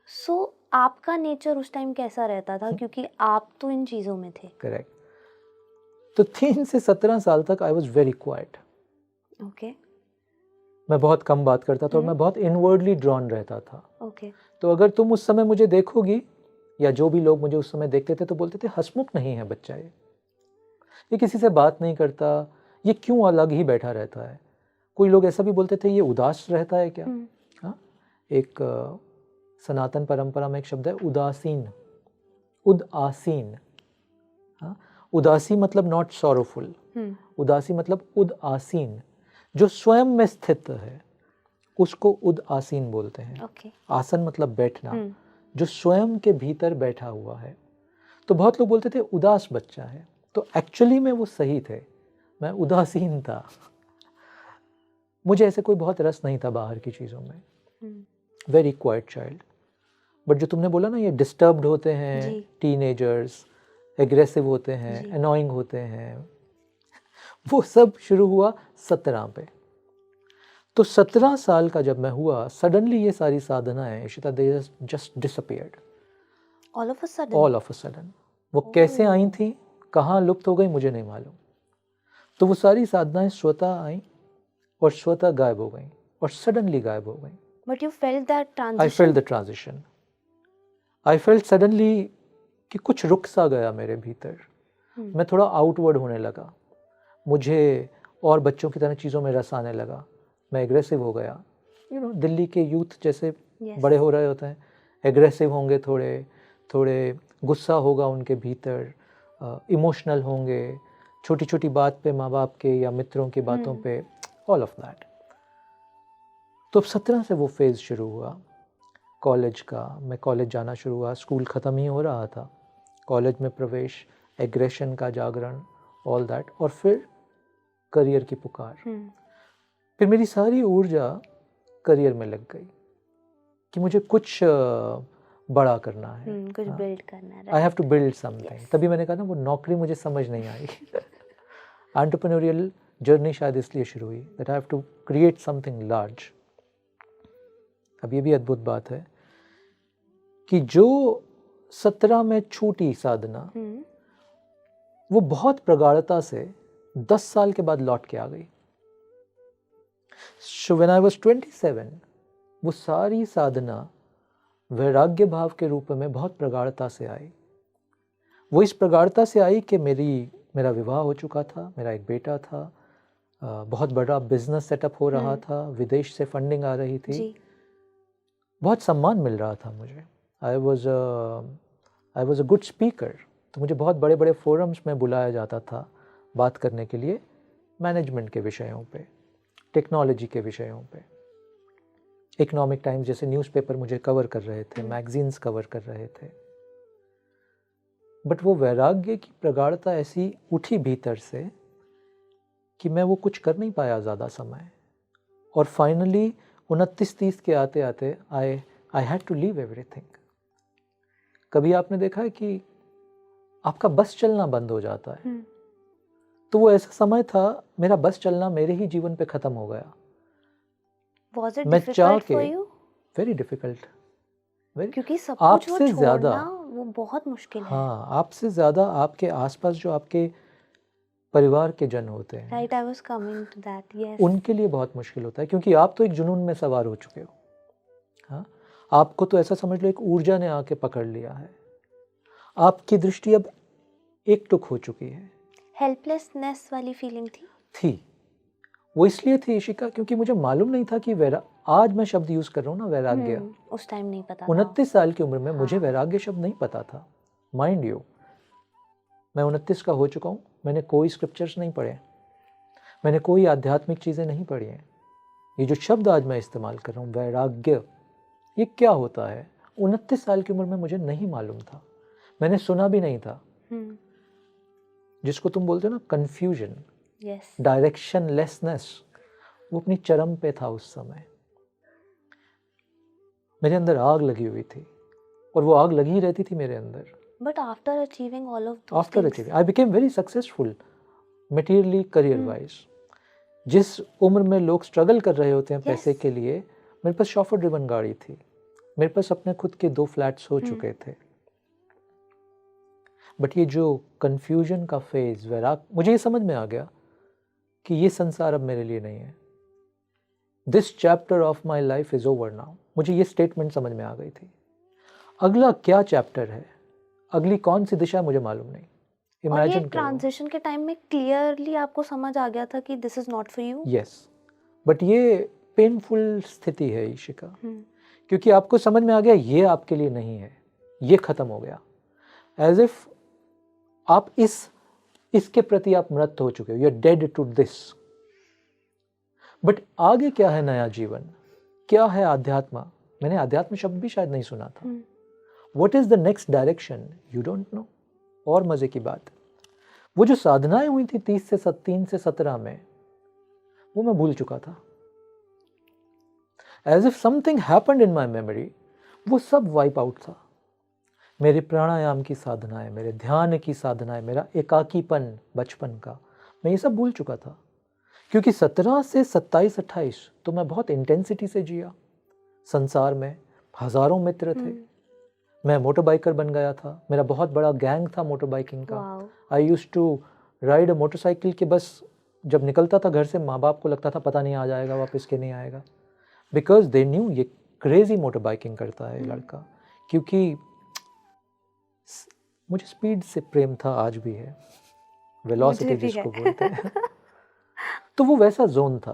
सो आपका नेचर उस टाइम कैसा रहता था, क्योंकि आप तो इन चीज़ों में थे? करेक्ट। तो 3 से 17 साल तक आई वॉज वेरी क्वाइट। ओके। मैं बहुत कम बात करता था और मैं बहुत इनवर्डली ड्रॉन रहता था। ओके। तो अगर तुम उस समय मुझे देखोगी, या जो भी लोग मुझे उस समय देखते थे, तो बोलते थे हंसमुख नहीं है बच्चा, ये किसी से बात नहीं करता, ये क्यों अलग ही बैठा रहता है। कोई लोग ऐसा भी बोलते थे, ये उदास रहता है क्या। हाँ, एक सनातन परंपरा में एक शब्द है उदासीन, उदासीन। हाँ, उदासी मतलब नॉट सॉरोफुल, उदासी मतलब उदासीन, जो स्वयं में स्थित है उसको उदासीन बोलते हैं। आसन मतलब बैठना, जो स्वयं के भीतर बैठा हुआ है। तो बहुत लोग बोलते थे उदास बच्चा है, तो एक्चुअली में वो सही थे, मैं उदासीन था। मुझे ऐसे कोई बहुत रस नहीं था बाहर की चीज़ों में। Very quite child. बट जो तुमने बोला ना, ये डिस्टर्ब्ड होते हैं, टीनेजर्स एग्रेसिव होते हैं, अनोइंग होते हैं, वो सब शुरू हुआ 17 पे। तो 17 साल का जब मैं हुआ, सडनली ये सारी साधनाएं, Ishita, they just disappeared all of a sudden. वो कैसे आई थी, कहाँ लुप्त हो गई, मुझे नहीं मालूम। तो वो सारी साधनाएं स्वतः आई और स्वतः गायब हो गई, और सडनली गायब हो गई। But you felt that transition? I felt the transition. I felt suddenly कि कुछ रुक सा गया मेरे भीतर। मैं थोड़ा आउटवर्ड होने लगा, मुझे और बच्चों की तरह चीज़ों में रस आने लगा, मैं एग्रेसिव हो गया। दिल्ली के यूथ जैसे बड़े हो रहे होते हैं, एग्रेसिव होंगे, थोड़े गुस्सा होगा उनके भीतर, इमोशनल होंगे, छोटी छोटी बात पे माँ बाप के या मित्रों की बातों पे, ऑल ऑफ दैट। तो अब 17 से वो फेज़ शुरू हुआ कॉलेज का। मैं कॉलेज जाना शुरू हुआ, स्कूल ख़त्म ही हो रहा था, कॉलेज में प्रवेश, एग्रेशन का जागरण, ऑल दैट, और फिर करियर की पुकार। फिर मेरी सारी ऊर्जा करियर में लग गई कि मुझे कुछ बड़ा करना है, कुछ बिल्ड करना है। I have to build something. तभी मैंने कहा ना, वो नौकरी मुझे समझ नहीं आई। एंटरप्रेन्योरियल जर्नी शायद इसलिए शुरू हुई, that I have to create something large. अब ये भी अद्भुत बात है कि जो 17 में छूटी साधना, वो बहुत प्रगाढ़ता से 10 साल के बाद लौट के आ गई। So when I was 27, वो सारी साधना वैराग्य भाव के रूप में बहुत प्रगाढ़ता से आई। वो इस प्रगाढ़ता से आई कि मेरा विवाह हो चुका था, मेरा एक बेटा था, बहुत बड़ा बिजनेस सेटअप हो रहा था, विदेश से फंडिंग आ रही थी जी। बहुत सम्मान मिल रहा था मुझे। आई वॉज अ गुड स्पीकर, तो मुझे बहुत बड़े बड़े फोरम्स में बुलाया जाता था बात करने के लिए, मैनेजमेंट के विषयों पे, टेक्नोलॉजी के विषयों पे। इकोनॉमिक टाइम्स जैसे न्यूज़पेपर मुझे कवर कर रहे थे, मैगजीन्स कवर कर रहे थे। बट वो वैराग्य की प्रगाढ़ता ऐसी उठी भीतर से कि मैं वो कुछ कर नहीं पाया ज़्यादा समय, और फाइनली 29-30 के आते आते I had to leave everything. कभी आपने देखा है कि आपका बस चलना बंद हो जाता है, तो वो ऐसा समय था, मेरा बस चलना मेरे ही जीवन पे ख़त्म हो गया। Was it मैं चाह difficult के for you? Very difficult, very, क्योंकि सब कुछ वो आपसे ज़्यादा, छोड़ना वो बहुत मुश्किल है। हाँ, आपसे ज़्यादा आपके आसपास जो आपके परिवार के जन होते हैं, Right, I was coming to that. Yes. उनके लिए बहुत मुश्किल होता है, क्योंकि आप तो एक जुनून में सवार हो चुके हो। हाँ, आपको तो ऐसा समझ लो एक ऊर्जा ने आके पकड़ लिया है, आपकी दृष्टि अब एकटुक हो चुकी है। हेल्पलेसनेस वाली फीलिंग थी। वो इसलिए थी इशिका, क्योंकि मुझे मालूम नहीं था कि आज मैं शब्द यूज कर रहा हूँ ना, वैराग्य। उस टाइम नहीं पता था। 29 साल की उम्र में मुझे वैराग्य शब्द नहीं पता था। माइंड यू, मैं 29 का हो चुका हूँ, मैंने कोई स्क्रिप्चर्स नहीं पढ़े, मैंने कोई आध्यात्मिक चीज़ें नहीं पढ़ी हैं। ये जो शब्द आज मैं इस्तेमाल कर रहा हूँ वैराग्य, ये क्या होता है, 29 साल की उम्र में मुझे नहीं मालूम था, मैंने सुना भी नहीं था। जिसको तुम बोलते हो ना कन्फ्यूजन, डायरेक्शनलेसनेस, वो अपनी चरम पे था उस समय। मेरे अंदर आग लगी हुई थी, और वो आग लगी ही रहती थी मेरे अंदर। But after achieving all of those after achieving I became very successful materially, career wise. जिस उम्र में लोग स्ट्रगल कर रहे होते हैं पैसे के लिए, मेरे पास शॉफर ड्रिवन गाड़ी थी, मेरे पास अपने खुद के 2 फ्लैट्स हो चुके थे। बट ये जो कन्फ्यूजन का फेज, वैराग, मुझे ये समझ में आ गया कि ये संसार अब मेरे लिए नहीं है। This chapter of my life is over now. मुझे ये स्टेटमेंट समझ में आ गई थी। अगला क्या चैप्टर है, अगली कौन सी दिशा, मुझे मालूम नहीं। इमेजिन करो, ट्रांजिशन के टाइम में क्लियरली आपको समझ आ गया था कि this is not for you. Yes, but ये पेनफुल स्थिति है इशिका, क्योंकि आपको समझ में आ गया ये आपके लिए नहीं है, ये खत्म हो गया। एज इफ आप इसके प्रति आप मृत हो चुके हो, you are dead to this. But आगे क्या है, नया जीवन क्या है, अध्यात्म। मैंने अध्यात्म शब्द भी शायद नहीं सुना था। What is the next direction, you don't know. और मजे की बात, वो जो साधनाएं हुई थी 3 से 17 में, वो मैं भूल चुका था। As if something happened in my memory, वो सब वाइप आउट था। मेरे प्राणायाम की साधनाएं, मेरे ध्यान की साधनाएं, मेरा एकाकीपन बचपन का, मैं ये सब भूल चुका था। क्योंकि 17 से 27-28 तो मैं बहुत इंटेंसिटी से जिया। संसार में हजारों मित्र थे, मैं मोटर बाइकर बन गया था, मेरा बहुत बड़ा गैंग था मोटर बाइकिंग का। I used to ride a motorcycle के, बस जब निकलता था घर से माँ बाप को लगता था पता नहीं आ जाएगा वापस के नहीं आएगा, बिकॉज दे न्यू ये क्रेजी मोटर बाइकिंग करता है लड़का। क्योंकि मुझे स्पीड से प्रेम था, आज भी है, वेलोसिटी जिसको बोलते हैं। तो वो वैसा जोन था।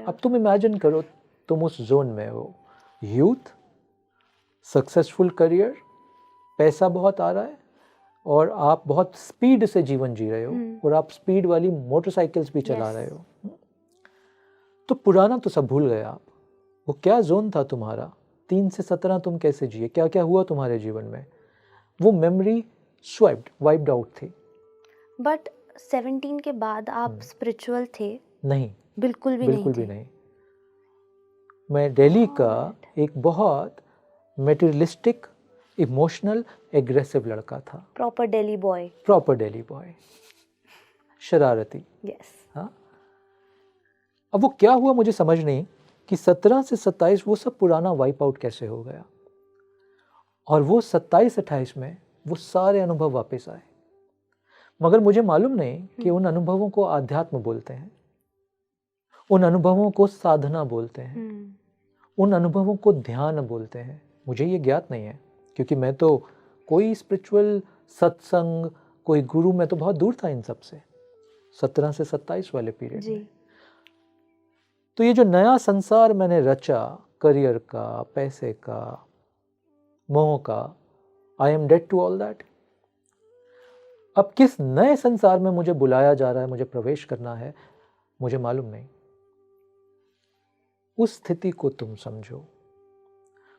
अब तुम इमेजिन करो, तुम उस जोन में हो, यूथ, सक्सेसफुल करियर, पैसा बहुत आ रहा है, और आप बहुत स्पीड से जीवन जी रहे हो, और आप स्पीड वाली मोटरसाइकिल्स भी चला रहे हो। तो पुराना तो सब भूल गए आप। वो क्या जोन था तुम्हारा, 3 से 17 तुम कैसे जिए, क्या क्या हुआ तुम्हारे जीवन में, वो मेमोरी वाइप्ड आउट थी। बट 17 के बाद आप स्पिरिचुअल थे? नहीं, बिल्कुल भी नहीं। मैं दिल्ली का एक बहुत मटेरियलिस्टिक, इमोशनल, एग्रेसिव लड़का था। प्रॉपर दिल्ली बॉय, शरारती। यस। हाँ, अब वो क्या हुआ मुझे समझ नहीं कि 17 से 27 वो सब पुराना वाइप आउट कैसे हो गया, और वो 27-28 में वो सारे अनुभव वापस आए। मगर मुझे मालूम नहीं कि उन अनुभवों को आध्यात्म बोलते हैं, उन अनुभवों को साधना बोलते हैं, उन अनुभवों को ध्यान बोलते हैं। मुझे ये ज्ञात नहीं है, क्योंकि मैं तो कोई स्पिरिचुअल सत्संग, कोई गुरु, मैं तो बहुत दूर था इन सब से, 17 से 27 वाले पीरियड में। तो ये जो नया संसार मैंने रचा, करियर का, पैसे का, मोह का, I am dead to all that. अब किस नए संसार में मुझे बुलाया जा रहा है, मुझे प्रवेश करना है, मुझे मालूम नहीं। उस स्थिति को तुम समझो।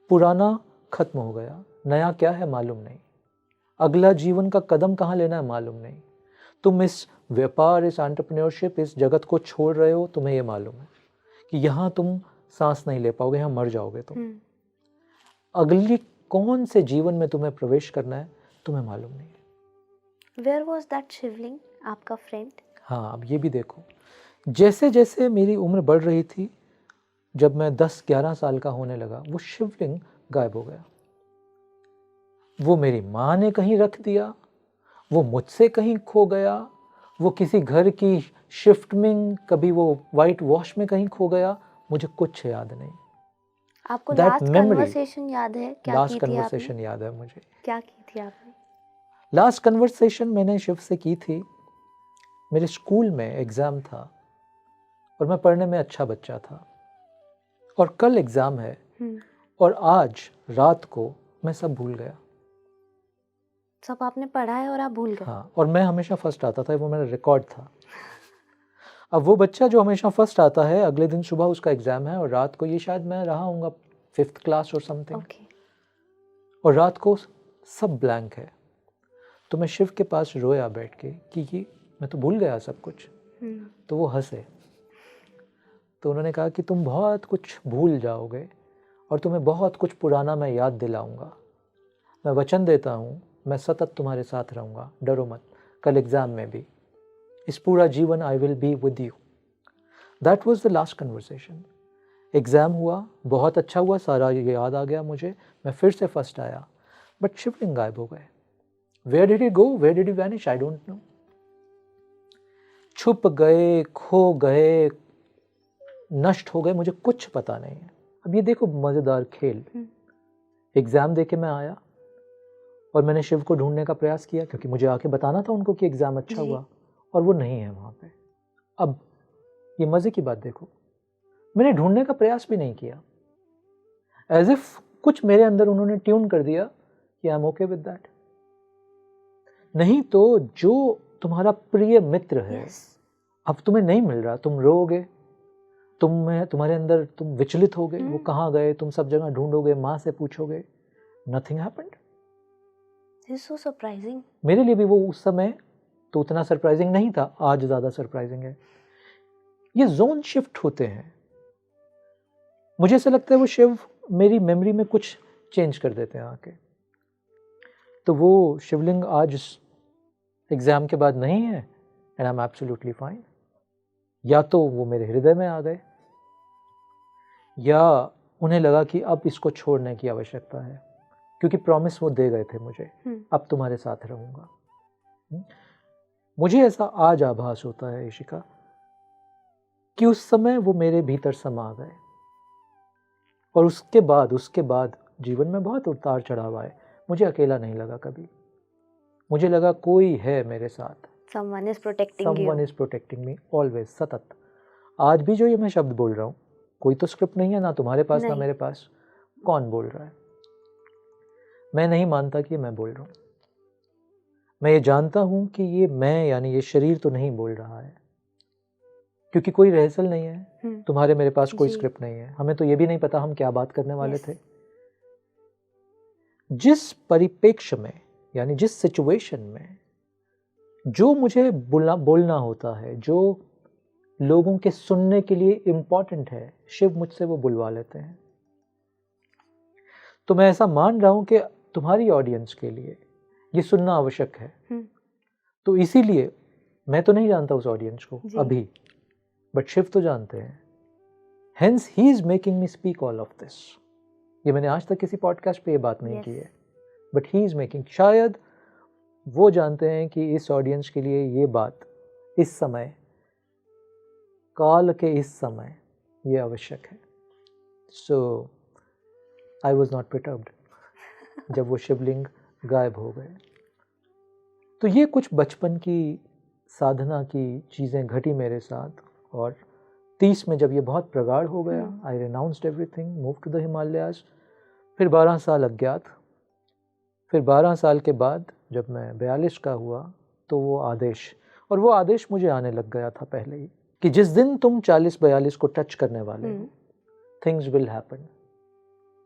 पुराना खत्म हो गया, नया क्या है मालूम नहीं। अगला जीवन का कदम कहाँ लेना है मालूम नहीं। तुम इस व्यापार, इस एंटरप्रेन्योरशिप, इस जगत को छोड़ रहे हो, तुम्हें ये मालूम है कि यहाँ तुम सांस नहीं ले पाओगे, यहाँ मर जाओगे तुम। अगली कौन से जीवन में तुम्हें प्रवेश करना है तुम्हें मालूम नहीं है। Where was that शिवलिंग, आपका फ्रेंड? हाँ, अब ये भी देखो, जैसे जैसे मेरी उम्र बढ़ रही थी, जब मैं 10-11 साल का होने लगा, वो शिवलिंग गायब हो गया। वो मेरी माँ ने कहीं रख दिया, वो मुझसे कहीं खो गया, वो किसी घर की शिफ्ट में, कभी वो वाइट वॉश में कहीं खो गया, मुझे कुछ याद नहीं। आपको लास्ट कन्वर्सेशन याद है? क्या लास्ट की थी कन्वर्सेशन आपने? याद है मुझे। क्या की थी आपने? लास्ट कन्वर्सेशन मैंने शिव से की थी। मेरे स्कूल में एग्ज़ाम था और मैं पढ़ने में अच्छा बच्चा था, और कल एग्ज़ाम है, और आज रात को मैं सब भूल गया। सब आपने पढ़ा है और आप भूल गए? हाँ, और मैं हमेशा फर्स्ट आता था, वो मेरा रिकॉर्ड था। अब वो बच्चा जो हमेशा फर्स्ट आता है, अगले दिन सुबह उसका एग्ज़ाम है, और रात को, ये शायद मैं रहा हूँगा 5th क्लास और समथिंग, और रात को सब ब्लैंक है। तो मैं शिव के पास रोया बैठ के कि ये मैं तो भूल गया सब कुछ। तो वो हंसे। तो उन्होंने कहा कि तुम बहुत कुछ भूल जाओगे और तुम्हें बहुत कुछ पुराना मैं याद दिलाऊंगा। मैं वचन देता हूँ, मैं सतत तुम्हारे साथ रहूँगा, डरो मत, कल एग्ज़ाम में भी, इस पूरा जीवन I will be with you. That was the last conversation. Exam हुआ, बहुत अच्छा हुआ, सारा ये याद आ गया मुझे, मैं फिर से फर्स्ट आया, बट शिवलिंग गायब हो गए। Where did he go? Where did he vanish? I don't know. छुप गए, खो गए, नष्ट हो गए, मुझे कुछ पता नहीं है। अब ये देखो मज़ेदार खेल। एग्ज़ाम देके मैं आया और मैंने शिव को ढूंढने का प्रयास किया, क्योंकि मुझे आके बताना था उनको कि एग्ज़ाम अच्छा हुआ, और वो नहीं है वहाँ पे। अब ये मज़े की बात देखो, मैंने ढूंढने का प्रयास भी नहीं किया। एज इफ कुछ मेरे अंदर उन्होंने ट्यून कर दिया कि I am okay with that. नहीं तो जो तुम्हारा प्रिय मित्र है, अब तुम्हें नहीं मिल रहा, तुम रोओगे, तुम्हारे अंदर तुम विचलित होगे, वो कहाँ गए, तुम सब जगह ढूंढोगे, माँ से पूछोगे, nothing happened. This is so surprising. मेरे लिए भी वो उस समय तो उतना सरप्राइजिंग नहीं था, आज ज़्यादा सरप्राइजिंग है। ये जोन शिफ्ट होते हैं। मुझे ऐसा लगता है वो शिव मेरी मेमोरी में कुछ चेंज कर देते हैं आके। तो वो शिवलिंग आज एग्ज़ाम के बाद नहीं है, and I am absolutely fine. या तो वो मेरे हृदय में आ गए, या उन्हें लगा कि अब इसको छोड़ने की आवश्यकता है, क्योंकि प्रॉमिस वो दे गए थे मुझे, अब तुम्हारे साथ रहूँगा। मुझे ऐसा आज आभास होता है इशिका कि उस समय वो मेरे भीतर समा गए, और उसके बाद जीवन में बहुत उतार चढ़ाव आए। मुझे अकेला नहीं लगा कभी, मुझे लगा कोई है मेरे साथ। Someone is protecting me always, सतत। आज भी जो ये मैं शब्द बोल रहा हूँ, कोई तो स्क्रिप्ट नहीं है, ना तुम्हारे पास ना मेरे पास। कौन बोल रहा है? मैं नहीं मानता कि मैं बोल रहा हूँ। मैं ये जानता हूँ कि ये मैं, यानी ये शरीर तो नहीं बोल रहा है, क्योंकि कोई रिहर्सल नहीं है, तुम्हारे मेरे पास कोई स्क्रिप्ट नहीं है। हमें तो ये भी नहीं पता हम क्या बात करने वाले थे। जिस परिप्रेक्ष्य में, यानी जिस सिचुएशन में जो मुझे बोलना होता है, जो लोगों के सुनने के लिए इम्पॉर्टेंट है, शिव मुझसे वो बुलवा लेते हैं। तो मैं ऐसा मान रहा हूं कि तुम्हारी ऑडियंस के लिए ये सुनना आवश्यक है। तो इसीलिए मैं तो नहीं जानता उस ऑडियंस को अभी, बट शिव तो जानते हैं। Hence he is making me speak all of this. ये मैंने आज तक किसी पॉडकास्ट पे ये बात नहीं की है, बट ही इज मेकिंग। शायद वो जानते हैं कि इस ऑडियंस के लिए ये बात इस समय काल के इस समय ये आवश्यक है। सो आई वॉज नॉट perturbed जब वो शिवलिंग गायब हो गए। तो ये कुछ बचपन की साधना की चीज़ें घटी मेरे साथ, और 30 में जब ये बहुत प्रगाढ़ हो गया, I renounced everything, move to the Himalayas. फिर 12 साल अज्ञात। फिर 12 साल के बाद जब मैं 42 का हुआ तो वो आदेश, और वो आदेश मुझे आने लग गया था पहले ही, कि जिस दिन तुम 40-42 को टच करने वाले हो, थिंग्स विल हैपन।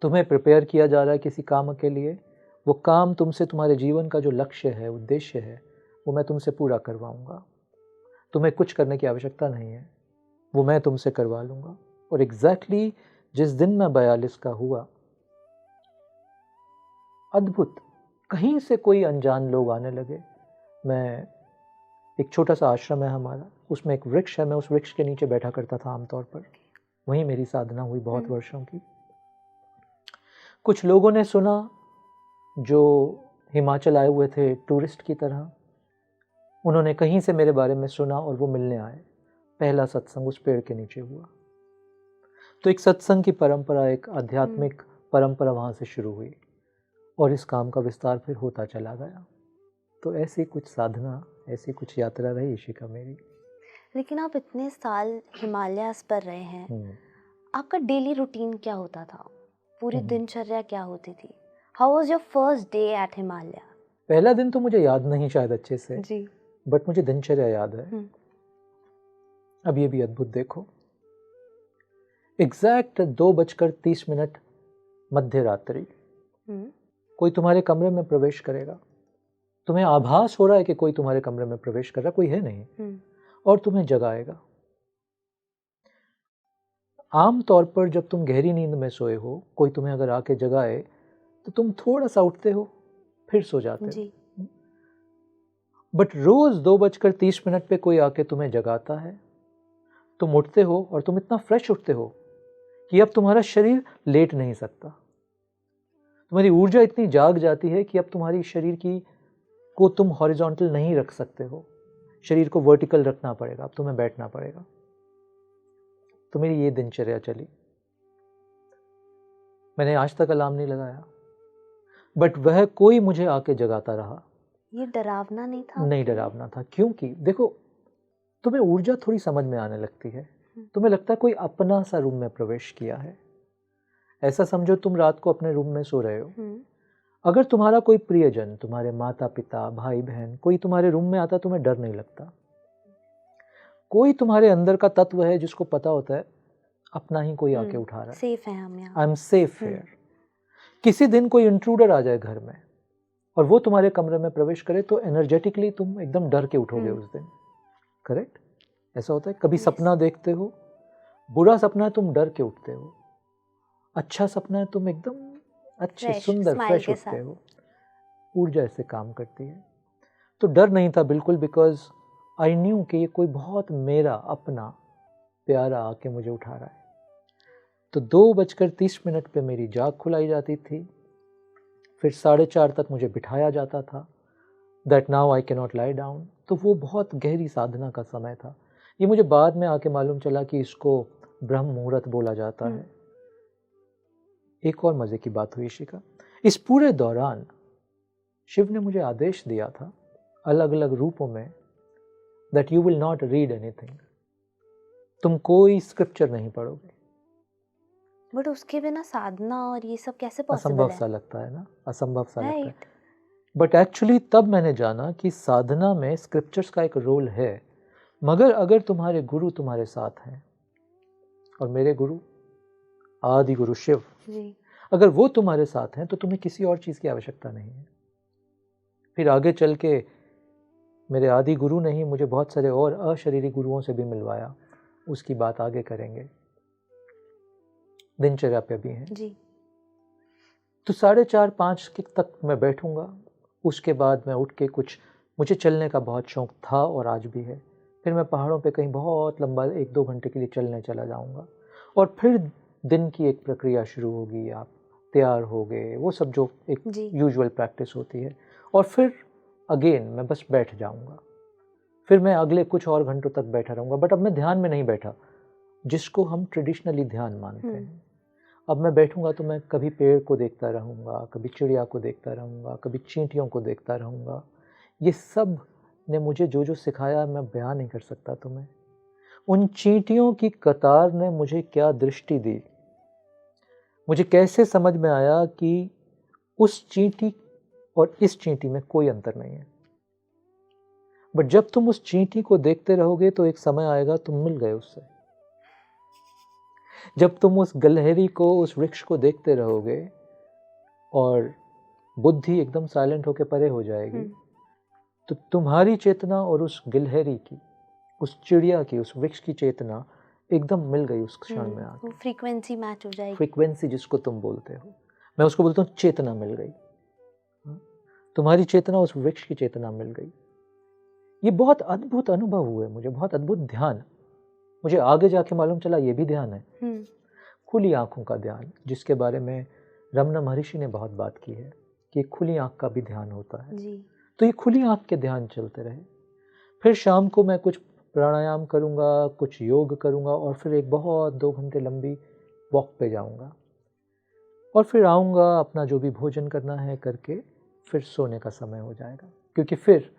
तुम्हें प्रिपेयर किया जा रहा है किसी काम के लिए, वो काम तुमसे, तुम्हारे जीवन का जो लक्ष्य है, उद्देश्य है, वो मैं तुमसे पूरा करवाऊंगा। तुम्हें कुछ करने की आवश्यकता नहीं है, वो मैं तुमसे करवा लूँगा। और एग्जैक्टली जिस दिन मैं 42 का हुआ, अद्भुत, कहीं से कोई अनजान लोग आने लगे। मैं, एक छोटा सा आश्रम है हमारा, उसमें एक वृक्ष है, मैं उस वृक्ष के नीचे बैठा करता था आमतौर पर। वहीं मेरी साधना हुई बहुत वर्षों की। कुछ लोगों ने सुना जो हिमाचल आए हुए थे टूरिस्ट की तरह, उन्होंने कहीं से मेरे बारे में सुना और वो मिलने आए। पहला सत्संग उस पेड़ के नीचे हुआ। तो एक सत्संग की परंपरा, एक आध्यात्मिक परंपरा वहाँ से शुरू हुई, और इस काम का विस्तार फिर होता चला गया। तो ऐसी कुछ साधना, ऐसी कुछ यात्रा रही इशिका मेरी। लेकिन आप इतने साल हिमालयास पर रहे हैं, आपका डेली रूटीन क्या होता था? पूरी दिनचर्या क्या होती थी? How was your first day at Himalaya? पहला दिन तो मुझे याद नहीं शायद अच्छे से जी, बट मुझे दिनचर्या याद है। अब ये भी अद्भुत देखो, एग्जैक्ट 2:30 मध्य रात्रि कोई तुम्हारे कमरे में प्रवेश करेगा। तुम्हें आभास हो रहा है कि कोई तुम्हारे कमरे में प्रवेश कर रहा, कोई है नहीं, और तुम्हें जगाएगा। आम तौर पर जब तुम गहरी नींद में सोए हो, कोई तुम्हें अगर आके जगाए तो तुम थोड़ा सा उठते हो, फिर सो जाते हो। बट रोज 2:30 पे कोई आके तुम्हें जगाता है, तुम उठते हो और तुम इतना फ्रेश उठते हो कि अब तुम्हारा शरीर लेट नहीं सकता। तुम्हारी ऊर्जा इतनी जाग जाती है कि अब तुम्हारी शरीर को तुम हॉरिजॉन्टल नहीं रख सकते हो, शरीर को वर्टिकल रखना पड़ेगा, अब तुम्हें बैठना पड़ेगा। तो मेरी ये दिनचर्या चली। मैंने आज तक अलार्म नहीं लगाया, बट वह कोई मुझे आके जगाता रहा। ये डरावना नहीं था? नहीं डरावना था, क्योंकि देखो, तुम्हें ऊर्जा थोड़ी समझ में आने लगती है। तुम्हें लगता है कोई अपना सा रूम में प्रवेश किया है। ऐसा समझो तुम रात को अपने रूम में सो रहे हो, अगर तुम्हारा कोई प्रियजन, तुम्हारे माता पिता, भाई बहन, कोई तुम्हारे रूम में आता, तुम्हें डर नहीं लगता। कोई तुम्हारे अंदर का तत्व है जिसको पता होता है अपना ही कोई आके उठा रहा है, सेफ है हम यहाँ, आई एम सेफ हियर। किसी दिन कोई इंट्रूडर आ जाए घर में और वो तुम्हारे कमरे में प्रवेश करे तो एनर्जेटिकली तुम एकदम डर के उठोगे उस दिन। करेक्ट? ऐसा होता है। कभी सपना देखते हो, बुरा सपना है, तुम डर के उठते हो। अच्छा सपना है, तुम एकदम अच्छे सुंदर फ्रेश उठते हो। ऊर्जा ऐसे काम करती है। तो डर नहीं था बिल्कुल, बिकॉज आई न्यू कि ये कोई बहुत मेरा अपना प्यारा आके मुझे उठा रहा है। तो 2:30 पे मेरी जाग खुलाई जाती थी, फिर 4:30 तक मुझे बिठाया जाता था, that now I can not lie down. तो वो बहुत गहरी साधना का समय था। ये मुझे बाद में आके मालूम चला कि इसको ब्रह्म मुहूर्त बोला जाता है। एक और मज़े की बात हुई शिखा, इस पूरे दौरान शिव ने मुझे आदेश दिया था अलग अलग रूपों में, that you will not read anything, तुम कोई स्क्रिप्चर नहीं पढ़ोगे। बट उसके बिना साधना और ये सब कैसे पॉसिबल है? असंभव सा लगता है ना, असंभव सा लगता है। बट एक्चुअली तब मैंने जाना कि साधना में स्क्रिप्चर्स का एक रोल है, मगर अगर तुम्हारे गुरु तुम्हारे साथ हैं, और मेरे गुरु आदि गुरु शिव जी, अगर वो तुम्हारे साथ हैं तो तुम्हें किसी और चीज़ की आवश्यकता नहीं है। फिर आगे चल के मेरे आदि गुरु ने ही मुझे बहुत सारे और अशरीरी गुरुओं से भी मिलवाया, उसकी बात आगे करेंगे, दिनचर्या पे भी है जी। तो 4:30-5 तक मैं बैठूंगा, उसके बाद मैं उठ के कुछ, मुझे चलने का बहुत शौक था और आज भी है, फिर मैं पहाड़ों पे कहीं बहुत लंबा 1-2 घंटे के लिए चलने चला जाऊंगा, और फिर दिन की एक प्रक्रिया शुरू होगी, आप तैयार हो गए, वो सब जो एक यूजुअल प्रैक्टिस होती है, और फिर अगेन मैं बस बैठ जाऊंगा। फिर मैं अगले कुछ और घंटों तक बैठा रहूँगा, बट अब मैं ध्यान में नहीं बैठा, जिसको हम ट्रेडिशनली ध्यान मानते हैं। अब मैं बैठूंगा तो मैं कभी पेड़ को देखता रहूँगा, कभी चिड़िया को देखता रहूँगा, कभी चींटियों को देखता रहूँगा। ये सब ने मुझे जो जो सिखाया मैं बयान नहीं कर सकता तुम्हें। उन चींटियों की कतार ने मुझे क्या दृष्टि दी, मुझे कैसे समझ में आया कि उस चींटी और इस चींटी में कोई अंतर नहीं है। बट जब तुम उस चींटी को देखते रहोगे तो एक समय आएगा तुम मिल गए उससे। जब तुम उस गिलहरी को, उस वृक्ष को देखते रहोगे और बुद्धि एकदम साइलेंट होकर परे हो जाएगी, तो तुम्हारी चेतना और उस गिलहरी की, उस चिड़िया की, उस वृक्ष की चेतना एकदम मिल गई उस क्षण में आके। फ्रीक्वेंसी मैच हो जाएगी। फ्रीक्वेंसी जिसको तुम बोलते हो, मैं उसको बोलता हूँ चेतना मिल गई। तुम्हारी चेतना उस वृक्ष की चेतना मिल गई। ये बहुत अद्भुत अनुभव हुए मुझे, बहुत अद्भुत ध्यान। मुझे आगे जाके मालूम चला ये भी ध्यान है, खुली आंखों का ध्यान, जिसके बारे में रमना महर्षि ने बहुत बात की है कि खुली आंख का भी ध्यान होता है जी। तो ये खुली आंख के ध्यान चलते रहे। फिर शाम को मैं कुछ प्राणायाम करूँगा, कुछ योग करूँगा और फिर एक बहुत 2 घंटे लंबी वॉक पे जाऊँगा और फिर आऊँगा, अपना जो भी भोजन करना है करके फिर सोने का समय हो जाएगा, क्योंकि फिर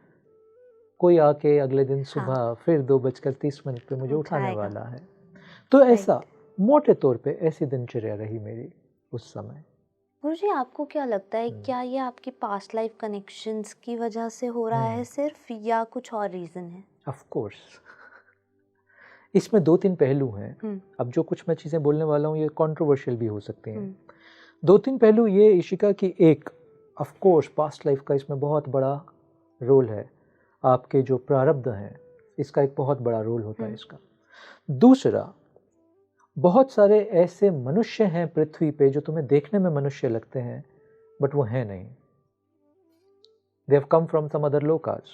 कोई आके अगले दिन सुबह फिर 2:30 पे मुझे उठाने वाला है। तो ऐसा मोटे तौर पे ऐसी दिनचर्या रही मेरी उस समय। गुरुजी, आपको क्या लगता है, क्या ये आपकी पास्ट लाइफ कनेक्शंस की वजह से हो रहा है सिर्फ, या कुछ और रीजन है? ऑफ कोर्स इसमें 2-3 पहलू हैं। अब जो कुछ मैं चीज़ें बोलने वाला हूँ ये कंट्रोवर्शियल भी हो सकती हैं। 2-3 पहलू ये इशिका की, एक ऑफ कोर्स पास्ट लाइफ का इसमें बहुत बड़ा रोल है। आपके जो प्रारब्ध हैं इसका एक बहुत बड़ा रोल होता है इसका। दूसरा, बहुत सारे ऐसे मनुष्य हैं पृथ्वी पे जो तुम्हें देखने में मनुष्य लगते हैं बट वो हैं नहीं। They have come from some other लोकास।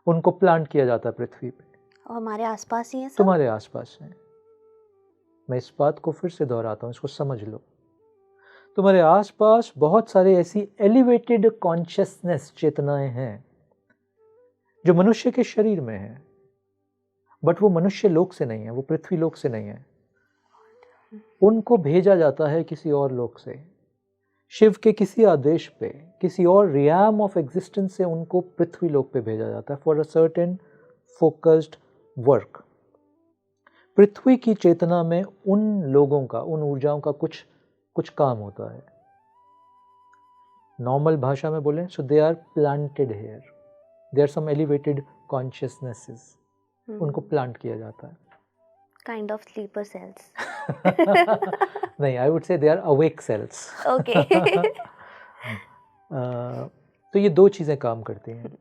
उनको प्लांट किया जाता है पृथ्वी पे और हमारे आसपास ही है सब। तुम्हारे आसपास हैं। मैं इस बात को फिर से दोहराता हूँ, इसको समझ लो। तुम्हारे आसपास बहुत सारे ऐसी एलिवेटेड कॉन्शियसनेस चेतनाएं हैं जो मनुष्य के शरीर में हैं, बट वो मनुष्य लोक से नहीं है, वो पृथ्वी लोक से नहीं है। उनको भेजा जाता है किसी और लोक से, शिव के किसी आदेश पे, किसी और रियाम ऑफ एग्जिस्टेंस से उनको पृथ्वी लोक पे भेजा जाता है for a certain focused work. पृथ्वी की चेतना में उन लोगों का, उन ऊर्जाओं का कुछ काम होता है। नॉर्मल भाषा में बोलें so they are planted here, they are some elevated consciousnesses, उनको प्लांट किया जाता है। Kind of sleeper cells. नहीं, I would say they are awake cells. Okay. तो ये 2 चीज़ें काम करती हैं।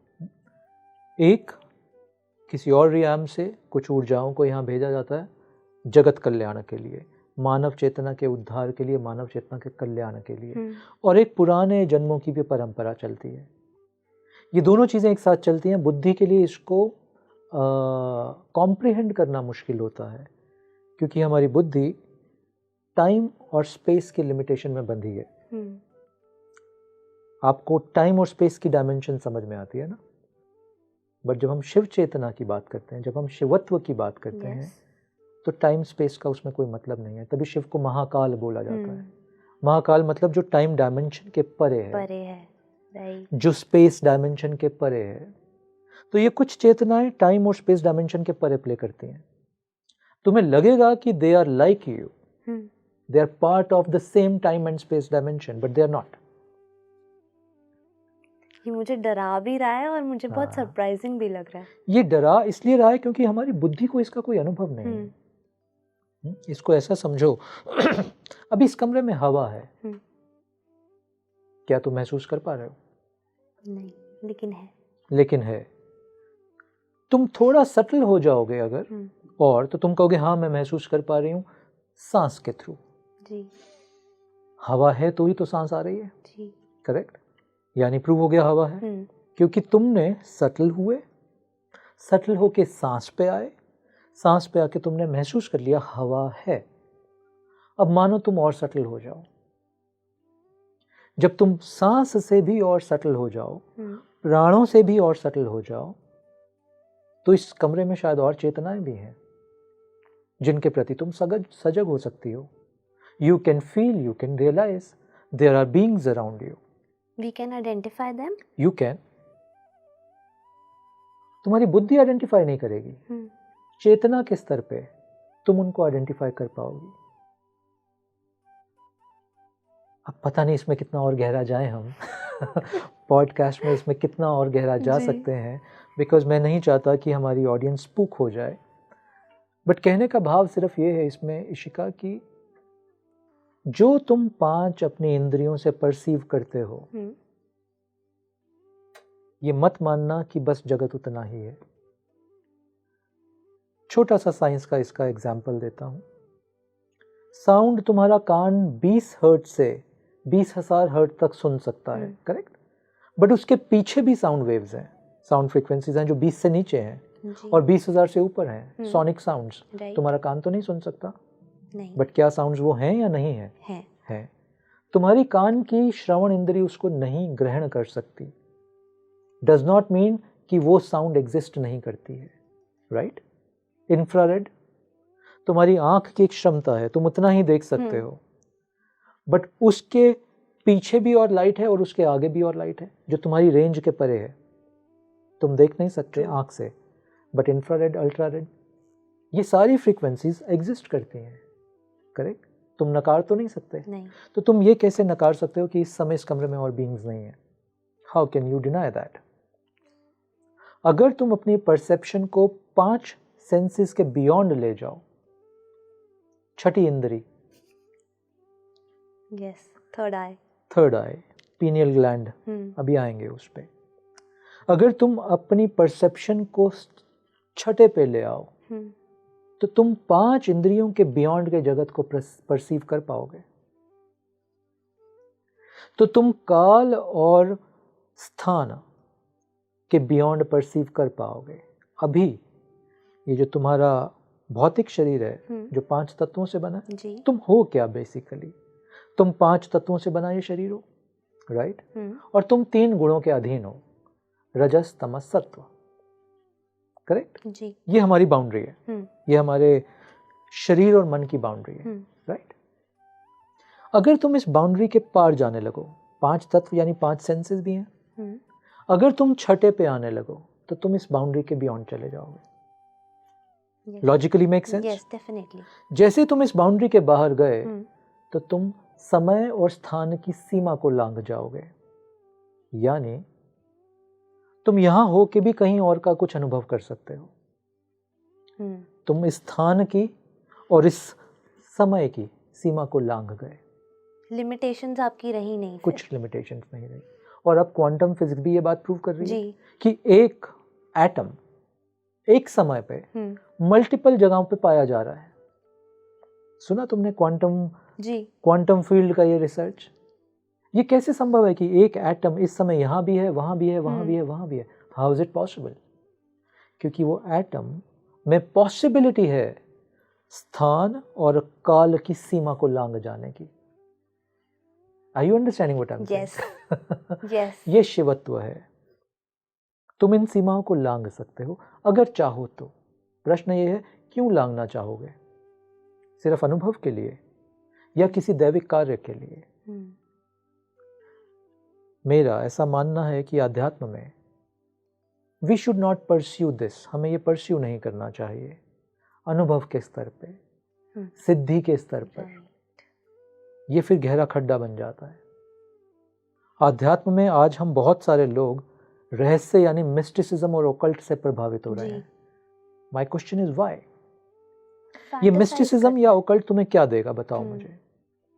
एक, किसी और रियाम से कुछ ऊर्जाओं को यहाँ भेजा जाता है जगत कल्याण के लिए, मानव चेतना के उद्धार के लिए, मानव चेतना के कल्याण के लिए। और एक पुराने जन्मों की भी परंपरा चलती है। ये दोनों चीज़ें एक साथ चलती हैं। बुद्धि के लिए इसको कॉम्प्रिहेंड करना मुश्किल होता है, क्योंकि हमारी बुद्धि टाइम और स्पेस की लिमिटेशन में बंधी है। आपको टाइम और स्पेस की डायमेंशन समझ में आती है ना, बट जब हम शिव चेतना की बात करते हैं, जब हम शिवत्व की बात करते हैं, तो टाइम स्पेस का उसमें कोई मतलब नहीं है। तभी शिव को महाकाल बोला जाता है। महाकाल मतलब जो टाइम डायमेंशन के परे है, राइट, जो स्पेस डायमेंशन के परे है। तो ये कुछ चेतनाएं टाइम और स्पेस डायमेंशन के परे प्ले करती हैं। तुम्हें लगेगा कि they are like you, they are part of the same time and space dimension, but they are not. ये मुझे डरा भी रहा है और मुझे बहुत सरप्राइजिंग भी लग रहा है। ये डरा इसलिए रहा है क्योंकि हमारी बुद्धि को इसका कोई अनुभव नहीं है। इसको ऐसा समझो अभी इस कमरे में हवा है, क्या तुम महसूस कर पा रहे हो? नहीं, लेकिन है। तुम थोड़ा सटल हो जाओगे अगर, और तो तुम कहोगे हाँ मैं महसूस कर पा रही हूँ सांस के थ्रू जी। हवा है तो ही तो सांस आ रही है जी, करेक्ट, यानी प्रूव हो गया हवा है। क्योंकि तुमने सटल हुए, सटल होके सांस पे आए, सांस पे आके तुमने महसूस कर लिया हवा है। अब मानो तुम और सटल हो जाओ। जब तुम सांस से भी और सटल हो जाओ, प्राणों से भी और सटल हो जाओ, तो इस कमरे में शायद और चेतनाएं भी हैं जिनके प्रति तुम सजग हो सकती हो. You can feel, you can realize there are beings around you. We can identify them. You can. तुम्हारी बुद्धि आइडेंटिफाई नहीं करेगी. चेतना के स्तर पे तुम उनको आइडेंटिफाई कर पाओगी. अब पता नहीं इसमें कितना और गहरा जाए हम. पॉडकास्ट में इसमें कितना और गहरा जा सकते हैं, बिकॉज मैं नहीं चाहता कि हमारी ऑडियंस स्पूक हो जाए. बट कहने का भाव सिर्फ ये है इसमें इशिका की जो तुम 5 अपनी इंद्रियों से परसीव करते हो, ये मत मानना कि बस जगत उतना ही है. छोटा सा साइंस का इसका एग्जाम्पल देता हूं. साउंड तुम्हारा कान 20 हर्ट्ज से 20,000 हर्ट्ज तक सुन सकता है, करेक्ट? बट उसके पीछे भी साउंड वेव्स हैं, साउंड फ्रीक्वेंसीज हैं जो 20 से नीचे हैं और 20,000 से ऊपर हैं. सोनिक साउंड्स तुम्हारा कान तो नहीं सुन सकता. नहीं. बट क्या साउंड्स वो हैं या नहीं है? है. तुम्हारी कान की श्रवण इंद्री उसको नहीं ग्रहण कर सकती. डज नॉट मीन कि वो साउंड एग्जिस्ट नहीं करती है, राइट? इंफ्रारेड तुम्हारी आंख की एक क्षमता है, तुम उतना ही देख सकते हो, बट उसके पीछे भी और लाइट है और उसके आगे भी और लाइट है जो तुम्हारी रेंज के परे है. तुम देख नहीं सकते आंख से, बट इंफ्रारेड, अल्ट्रारेड, ये सारी फ्रीक्वेंसीज एग्जिस्ट करती हैं, करेक्ट? तुम नकार तो नहीं सकते. नहीं. तो तुम ये कैसे नकार सकते हो कि इस समय इस कमरे में और बीइंग्स नहीं है? How can you deny that? अगर तुम अपनी परसेप्शन को 5 सेंसेस के बियॉन्ड ले जाओ, छठी इंद्री, यस, थर्ड आई, पीनियल ग्लैंड, अभी आएंगे उस पे. अगर तुम अपनी परसेप्शन को छठे पे ले आओ तो तुम 5 इंद्रियों के बियॉन्ड के जगत को परसीव कर पाओगे. तो तुम काल और स्थान के बियॉन्ड परसीव कर पाओगे. अभी ये जो तुम्हारा भौतिक शरीर है जो 5 तत्वों से बना है, तुम हो क्या बेसिकली? तुम 5 तत्वों से बना ये शरीर हो, राइट? और तुम 3 गुणों के अधीन हो, रजस, तमस, सत्व, करेक्ट जी. ये हमारी बाउंड्री है. ये हमारे शरीर और मन की बाउंड्री है, राइट? अगर तुम इस बाउंड्री के पार जाने लगो, 5 तत्व यानी 5 सेंसेस भी हैं, अगर तुम छठे पे आने लगो तो तुम इस बाउंड्री के बियॉन्ड चले जाओगे. Logically make sense? Yes, definitely. जैसे तुम इस बाउंड्री के बाहर गए तो तुम समय और स्थान की सीमा को लांघ जाओगे. यानी तुम यहां हो के भी कहीं और का कुछ अनुभव कर सकते हो. तुम इस स्थान की और इस समय की सीमा को लांघ गए. लिमिटेशंस आपकी रही नहीं, कुछ लिमिटेशंस नहीं रही. और अब क्वांटम फिजिक्स भी ये बात प्रूव कर रही है कि एक एटम एक समय पे मल्टीपल जगहों पे पाया जा रहा है. सुना तुमने क्वांटम फील्ड का ये रिसर्च? ये कैसे संभव है कि एक एटम इस समय यहाँ भी है, वहाँ भी है, वहाँ भी है, वहाँ भी है? How is it possible? क्योंकि वो एटम में पॉसिबिलिटी है स्थान और काल की सीमा को लांघ जाने की. Are you understanding what I am saying? Yes. ये शिवत्व है. तुम इन सीमाओं को लांघ सकते हो अगर चाहो तो. प्रश्न ये है, क्यों लांघना चाहोगे? सिर्फ अनुभव के लिए या किसी दैविक कार्य के लिए? मेरा ऐसा मानना है कि अध्यात्म में we should not pursue this. हमें ये परस्यू नहीं करना चाहिए अनुभव के स्तर पे, सिद्धि के स्तर पर. ये फिर गहरा खड्डा बन जाता है. अध्यात्म में आज हम बहुत सारे लोग रहस्य यानी मिस्टिसिज्म और ओकल्ट से प्रभावित हो रहे हैं. My question is why? ये मिस्टिसिज्म या ओकल्ट तुम्हें क्या देगा, बताओ मुझे.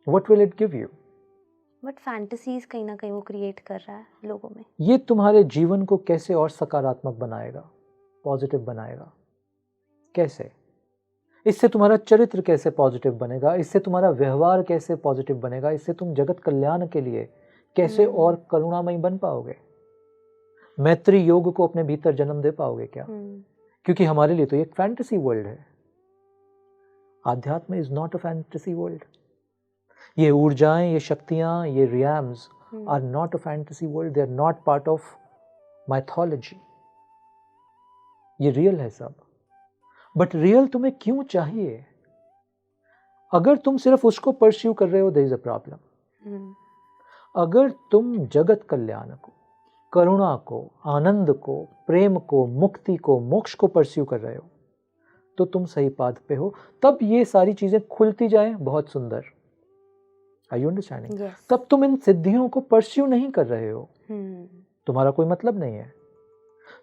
What will it give you? But fantasies कहीं ना कहीं वो क्रिएट कर रहा है लोगों में. ये तुम्हारे जीवन को कैसे और सकारात्मक बनाएगा, पॉजिटिव बनाएगा? कैसे? इससे तुम्हारा चरित्र कैसे पॉजिटिव बनेगा? इससे तुम्हारा व्यवहार कैसे पॉजिटिव बनेगा? इससे तुम जगत कल्याण के लिए कैसे और करुणामयी बन पाओगे? मैत्री योग को अपने भीतर जन्म दे पाओगे क्या? क्योंकि हमारे लिए तो ये एक फैंटेसी वर्ल्ड है. आध्यात्म is not a fantasy world. ये ऊर्जाएं, ये शक्तियां, ये realms are not a fantasy world. They are not part of mythology. ये रियल है सब, बट रियल तुम्हें क्यों चाहिए? अगर तुम सिर्फ उसको परस्यू कर रहे हो, देयर इज अ प्रॉब्लम। अगर तुम जगत कल्याण को, करुणा को, आनंद को, प्रेम को, मुक्ति को, मोक्ष को परस्यू कर रहे हो, तो तुम सही पाथ पे हो। तब ये सारी चीजें खुलती जाएं, बहुत सुंदर। Are you understanding? तब तुम इन सिद्धियों को परस्यू नहीं कर रहे हो, तुम्हारा कोई मतलब नहीं है।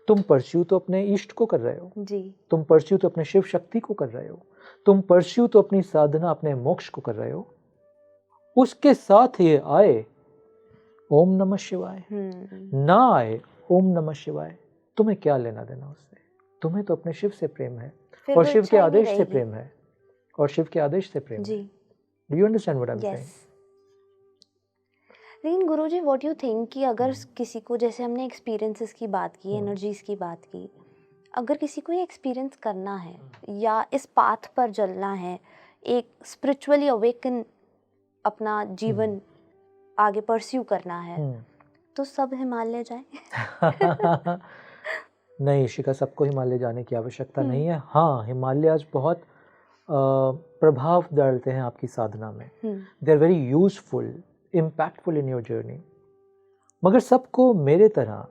तुम परस्यू तो अपने इष्ट को कर रहे हो जी। तुम परस्यू तो अपने शिव शक्ति को कर रहे हो, तुम परस्यू तो अपनी साधना, अपने मोक्ष को कर रहे हो। उसके साथ ये आए ओम नमः शिवाय, ना आए ओम नमः शिवाय, तुम्हें क्या लेना देना उससे? तुम्हें तो अपने शिव से प्रेम है, और शिव के आदेश से प्रेम है, और शिव के आदेश से प्रेम है। Do you understand what I am saying? लेकिन गुरुजी, व्हाट यू थिंक कि अगर किसी को, जैसे हमने एक्सपीरियंसेस की बात की, एनर्जीज की बात की, अगर किसी को ये एक्सपीरियंस करना है या इस पाथ पर चलना है, एक स्पिरिचुअली अवेकन अपना जीवन आगे परस्यू करना है, तो सब हिमालय जाए? नहीं इशिका, सबको हिमालय जाने की आवश्यकता नहीं है। हाँ, हिमालयाज बहुत प्रभाव डालते हैं आपकी साधना में। They are very useful, impactful in your journey. मगर सबको मेरे तरह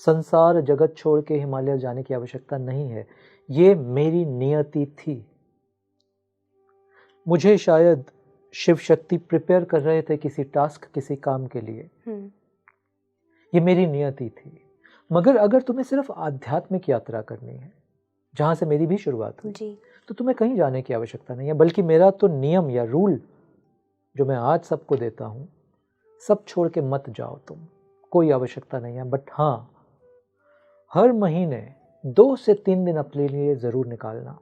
संसार जगत छोड़ के हिमालय जाने की आवश्यकता नहीं है। ये मेरी नियति थी। मुझे शायद शिव शक्ति प्रिपेयर कर रहे थे किसी टास्क, किसी काम के लिए। ये मेरी नियति थी। मगर अगर तुम्हें सिर्फ आध्यात्मिक यात्रा करनी है, जहाँ से मेरी भी शुरुआत हुई, तो तुम्हें कहीं जाने की आवश्यकता नहीं है। बल्कि मेरा तो नियम या रूल जो मैं आज सबको देता हूँ, सब छोड़ के मत जाओ तुम, कोई आवश्यकता नहीं है। बट हाँ, हर महीने 2 से 3 दिन अपने लिए ज़रूर निकालना।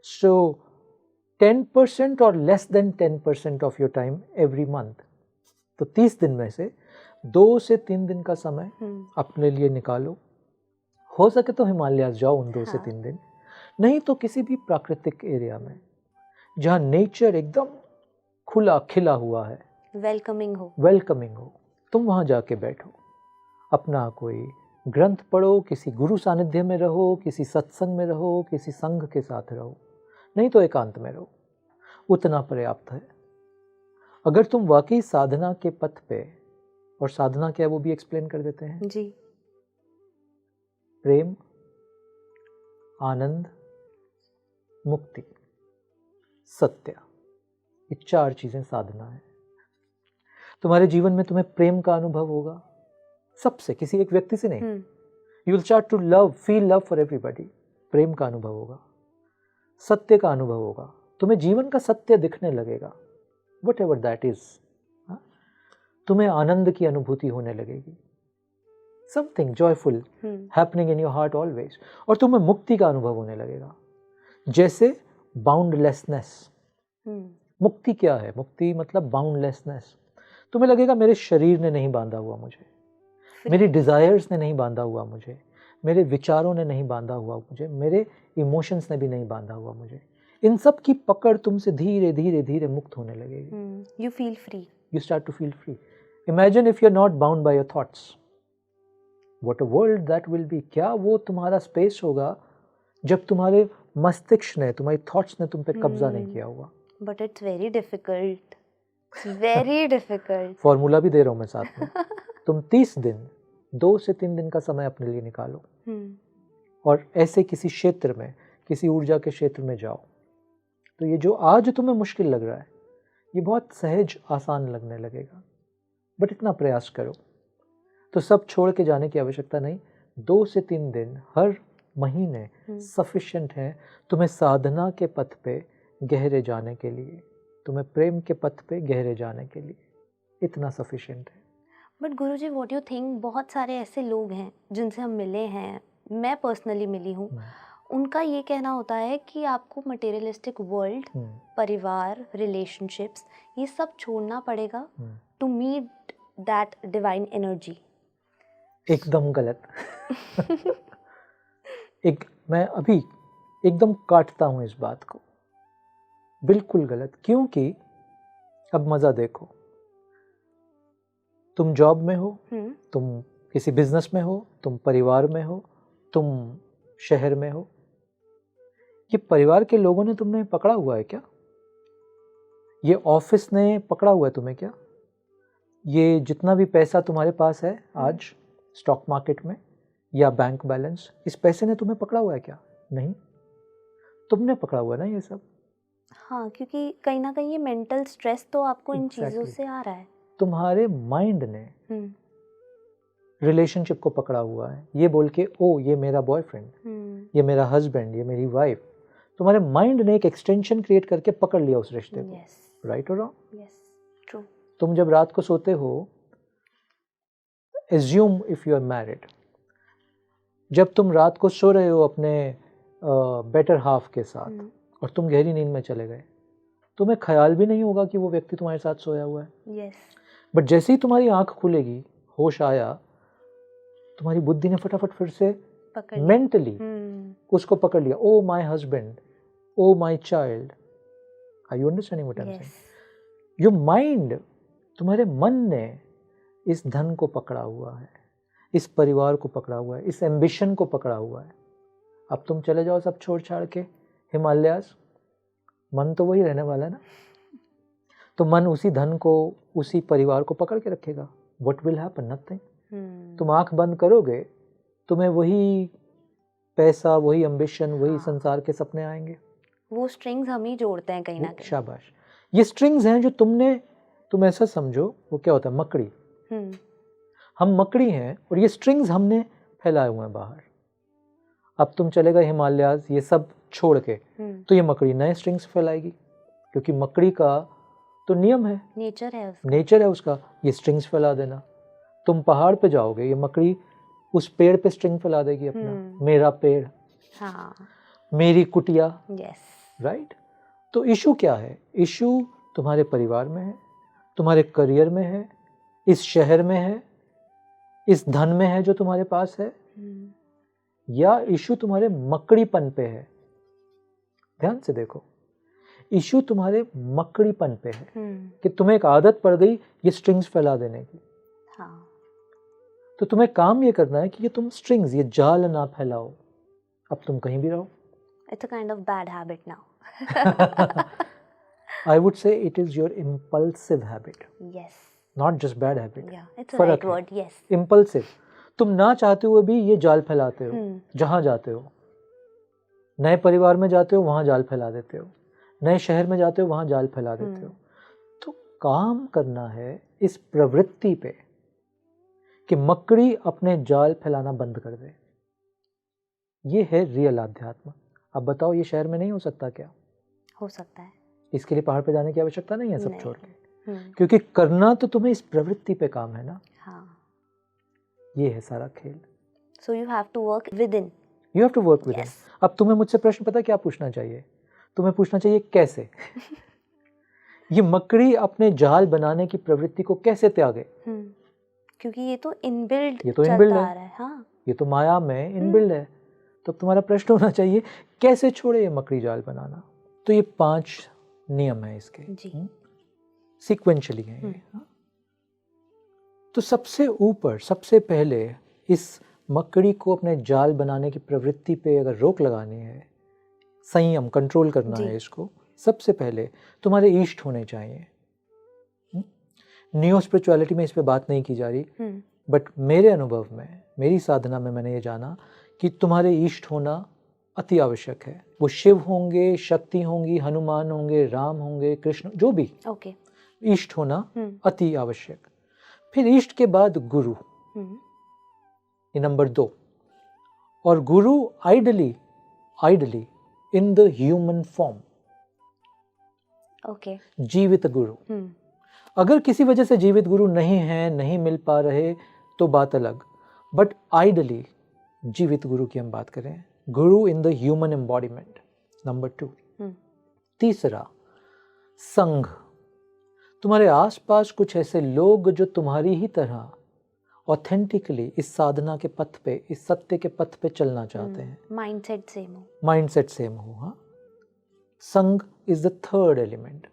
सो 10% और less than 10% of your time every month. तो 30 दिन में से 2 से 3 दिन का समय अपने लिए निकालो। हो सके तो हिमालय जाओ उन 2 से 3 दिन, नहीं तो किसी भी प्राकृतिक एरिया में जहाँ नेचर एकदम खुला खिला हुआ है, वेलकमिंग हो, तुम वहाँ जाके बैठो। अपना कोई ग्रंथ पढ़ो, किसी गुरु सानिध्य में रहो, किसी सत्संग में रहो, किसी संघ के साथ रहो, नहीं तो एकांत में रहो, उतना पर्याप्त है। अगर तुम वाकई साधना के पथ पे, और साधना क्या है वो भी एक्सप्लेन कर देते हैं जी। प्रेम, आनंद, मुक्ति, सत्य, ये 4 चीजें साधना है। तुम्हारे जीवन में तुम्हें प्रेम का अनुभव होगा सबसे, किसी एक व्यक्ति से नहीं। You will start to love, feel love for everybody. प्रेम का अनुभव होगा, सत्य का अनुभव होगा, तुम्हें जीवन का सत्य दिखने लगेगा, वट एवर दैट इज। तुम्हें आनंद की अनुभूति होने लगेगी, something joyful happening in your heart always. और तुम्हें मुक्ति का अनुभव होने लगेगा, जैसे बाउंडलेसनेस। मुक्ति क्या है? मुक्ति मतलब बाउंडलेसनेस। तुम्हें लगेगा मेरे शरीर ने नहीं बांधा हुआ मुझे, मेरी डिजायर्स ने नहीं बांधा हुआ मुझे, मेरे विचारों ने नहीं बांधा हुआ मुझे, मेरे इमोशंस ने भी नहीं बांधा हुआ मुझे। इन सब की पकड़ तुमसे धीरे धीरे धीरे मुक्त होने लगेगी। You feel free, you start to feel free. Imagine if you are not bound by your thoughts, what a world that will be. क्या वो तुम्हारा स्पेस होगा जब तुम्हारे मस्तिष्क ने, तुम्हारी थॉट्स ने तुम पे कब्जा नहीं किया होगा। But it's very difficult, very difficult. Formula भी दे रहा हूँ मैं साथ में। तुम 30 दिन, 2 से 3 दिन का समय अपने लिए निकालो, और ऐसे किसी क्षेत्र में, किसी ऊर्जा के क्षेत्र में जाओ। तो ये जो आज तुम्हें मुश्किल लग रहा है, ये बहुत सहज आसान लगने लगेगा। बट इतना प्रयास करो। तो सब छोड़ के जाने की आवश्यकता नहीं। 2 से 3 दिन हर महीने सफिशिएंट है तुम्हें साधना के पथ पे गहरे जाने के लिए, तुम्हें प्रेम के पथ पे गहरे जाने के लिए, इतना सफिशिएंट है। But Guruji, what you think, बहुत सारे ऐसे लोग हैं जिनसे हम मिले हैं, मैं पर्सनली मिली हूँ, उनका ये कहना होता है कि आपको मटेरियलिस्टिक वर्ल्ड, परिवार, रिलेशनशिप्स, ये सब छोड़ना पड़ेगा to meet that divine energy. एकदम गलत। मैं अभी एकदम काटता हूँ इस बात को, बिल्कुल गलत। क्योंकि अब मजा देखो, तुम जॉब में हो, तुम किसी बिजनेस में हो, तुम परिवार में हो, तुम शहर में हो, ये परिवार के लोगों ने तुमने पकड़ा हुआ है क्या? ये ऑफिस ने पकड़ा हुआ है तुम्हें क्या? ये जितना भी पैसा तुम्हारे पास है आज स्टॉक मार्केट में या बैंक बैलेंस, इस पैसे ने तुम्हें पकड़ा हुआ है क्या? नहीं, तुमने पकड़ा हुआ है ना ये सब। हाँ, क्योंकि कहीं ना कहीं ये मेंटल स्ट्रेस तो आपको इन चीज़ों Exactly. से आ रहा है। तुम्हारे माइंड ने रिलेशनशिप को पकड़ा हुआ है, ये बोल के ओ ये मेरा बॉयफ्रेंड, ये मेरा हस्बैंड, ये मेरी वाइफ। तुम्हारे माइंड ने एक एक्सटेंशन क्रिएट करके पकड़ लिया उस रिश्ते को। राइट और रॉन्ग? Yes, true. तुम जब रात को सोते हो, assume if you are married, जब तुम रात को सो रहे हो अपने बेटर हाफ के साथ और तुम गहरी नींद में चले गए, तुम्हें ख्याल भी नहीं होगा कि वो व्यक्ति तुम्हारे साथ सोया हुआ है। यस। बट जैसे ही तुम्हारी आंख खुलेगी, होश आया, तुम्हारी बुद्धि ने फटाफट फिर से मेंटली उसको पकड़ लिया। Oh my husband, oh my child. Are you understanding what I am saying? Your mind, तुम्हारे मन ने इस धन को पकड़ा हुआ है, इस परिवार को पकड़ा हुआ है, इस एम्बिशन को पकड़ा हुआ है। अब तुम चले जाओ सब छोड़ छाड़ के हिमालयास, मन तो वही रहने वाला है ना। तो मन उसी धन को, उसी परिवार को पकड़ के रखेगा। What will happen? नथिंग। तुम आंख बंद करोगे, तुम्हें वही पैसा, वही एम्बिशन, वही संसार के सपने आएंगे। वो स्ट्रिंग्स हम ही जोड़ते हैं कहीं ना कहीं। शाबाश। ये स्ट्रिंग्स हैं जो तुम ऐसा समझो, वो क्या होता है? मकड़ी। हम मकड़ी हैं और ये स्ट्रिंग्स हमने फैलाए हुए हैं बाहर। अब तुम चले गए हिमालयाज ये सब छोड़ के, तो ये मकड़ी नए स्ट्रिंग्स फैलाएगी, क्योंकि मकड़ी का तो नियम है, नेचर है उसका, ये स्ट्रिंग्स फैला देना। तुम पहाड़ पे जाओगे, ये मकड़ी उस पेड़ पे स्ट्रिंग फैला देगी अपना। मेरा पेड़, हाँ, मेरी कुटिया। Yes, right. तो इशू क्या है? इशू तुम्हारे परिवार में है, तुम्हारे करियर में है, इस शहर में है, इस धन में है जो तुम्हारे पास है, या इशू तुम्हारे मकड़ीपन पे है? ध्यान से देखो, इशू तुम्हारे मकड़ीपन पे है कि तुम्हें एक आदत पड़ गई ये स्ट्रिंग्स फैला देने की। हाँ। तो तुम्हें काम ये करना है कि ये तुम स्ट्रिंग्स, ये जाल ना फैलाओ। अब तुम कहीं भी रहो। It's a kind of bad habit now. I would say it is your impulsive habit. Yes. Not just bad habit. Yeah, it's a right word. Yes. Impulsive. तुम ना चाहते हुए भी ये जाल फैलाते हो। जहाँ जाते हो, नए परिवार में जाते हो वहाँ जाल फैला देते हो, नए शहर में जाते हो वहाँ जाल फैला देते हो। तो काम करना है इस प्रवृत्ति पे कि मकड़ी अपने जाल फैलाना बंद कर दे। ये है रियल आध्यात्म। अब बताओ, ये शहर में नहीं हो सकता क्या? हो सकता है। इसके लिए पहाड़ पे जाने की आवश्यकता नहीं है सब छोड़ के, क्योंकि करना तो तुम्हें इस प्रवृत्ति पे काम है ना। हाँ। ये है सारा खेल। So you have to work within. You have to work within. Yes. अब तुम्हें मुझसे प्रश्न पता क्या पूछना चाहिए? तुम्हें पूछना चाहिए कैसे? ये मकड़ी अपने जाल बनाने की प्रवृत्ति को कैसे त्यागे? क्योंकि ये तो इनबिल्ड है। हाँ। ये तो माया में इनबिल्ड है। तो तुम्हारा प्रश्न होना चाहिए कैसे छोड़े ये मकड़ी जाल बनाना? तो ये 5 नियम है इसके, सीक्वेंशियली हैं ये। तो सबसे ऊपर, सबसे पहले इस मकड़ी को अपने जाल बनाने की प्रवृत्ति पे अगर रोक लगानी है, संयम, कंट्रोल करना है इसको, सबसे पहले तुम्हारे इष्ट होने चाहिए। न्यू स्पिरिचुअलिटी में इस पे बात नहीं की जा रही, बट मेरे अनुभव में, मेरी साधना में मैंने ये जाना कि तुम्हारे इष्ट होना अति आवश्यक है। वो शिव होंगे, शक्ति होंगी, हनुमान होंगे, राम होंगे, कृष्ण, जो भी, इष्ट होना अति आवश्यक। फिर इष्ट के बाद गुरु, ये नंबर 2। और गुरु ideally in the human form, जीवित गुरु। अगर किसी वजह से जीवित गुरु नहीं है, नहीं मिल पा रहे, तो बात अलग, बट आइडली जीवित गुरु की हम बात करें, गुरु in the human embodiment, number 2। तीसरा, संघ। तुम्हारे आसपास कुछ ऐसे लोग जो तुम्हारी ही तरह ऑथेंटिकली इस साधना के पथ पे, इस सत्य के पथ पे चलना चाहते हैं, माइंडसेट सेम हो। हाँ, संघ is the 3rd element.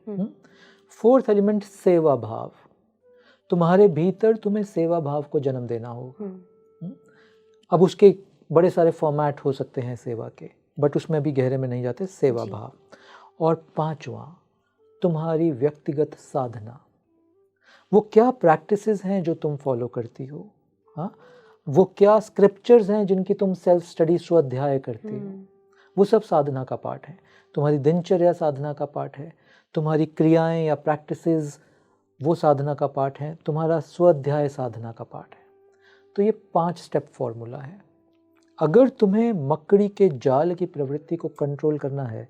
4th element सेवा भाव। तुम्हारे भीतर तुम्हें सेवा भाव को जन्म देना होगा। अब उसके बड़े सारे फॉर्मेट हो सकते हैं सेवा के, बट उसमें भी गहरे में नहीं जाते, सेवा जी। भाव। और पांचवा, तुम्हारी व्यक्तिगत साधना, वो क्या प्रैक्टिसेस हैं जो तुम फॉलो करती हो, हाँ, वो क्या स्क्रिप्चर्स हैं जिनकी तुम सेल्फ स्टडी स्वाध्याय करती हो, वो सब साधना का पार्ट है। तुम्हारी दिनचर्या साधना का पार्ट है, तुम्हारी क्रियाएं या प्रैक्टिसेस वो साधना का पार्ट है, तुम्हारा स्वाध्याय साधना का पार्ट है। तो ये 5 स्टेप फॉर्मूला है। अगर तुम्हें मकड़ी के जाल की प्रवृत्ति को कंट्रोल करना है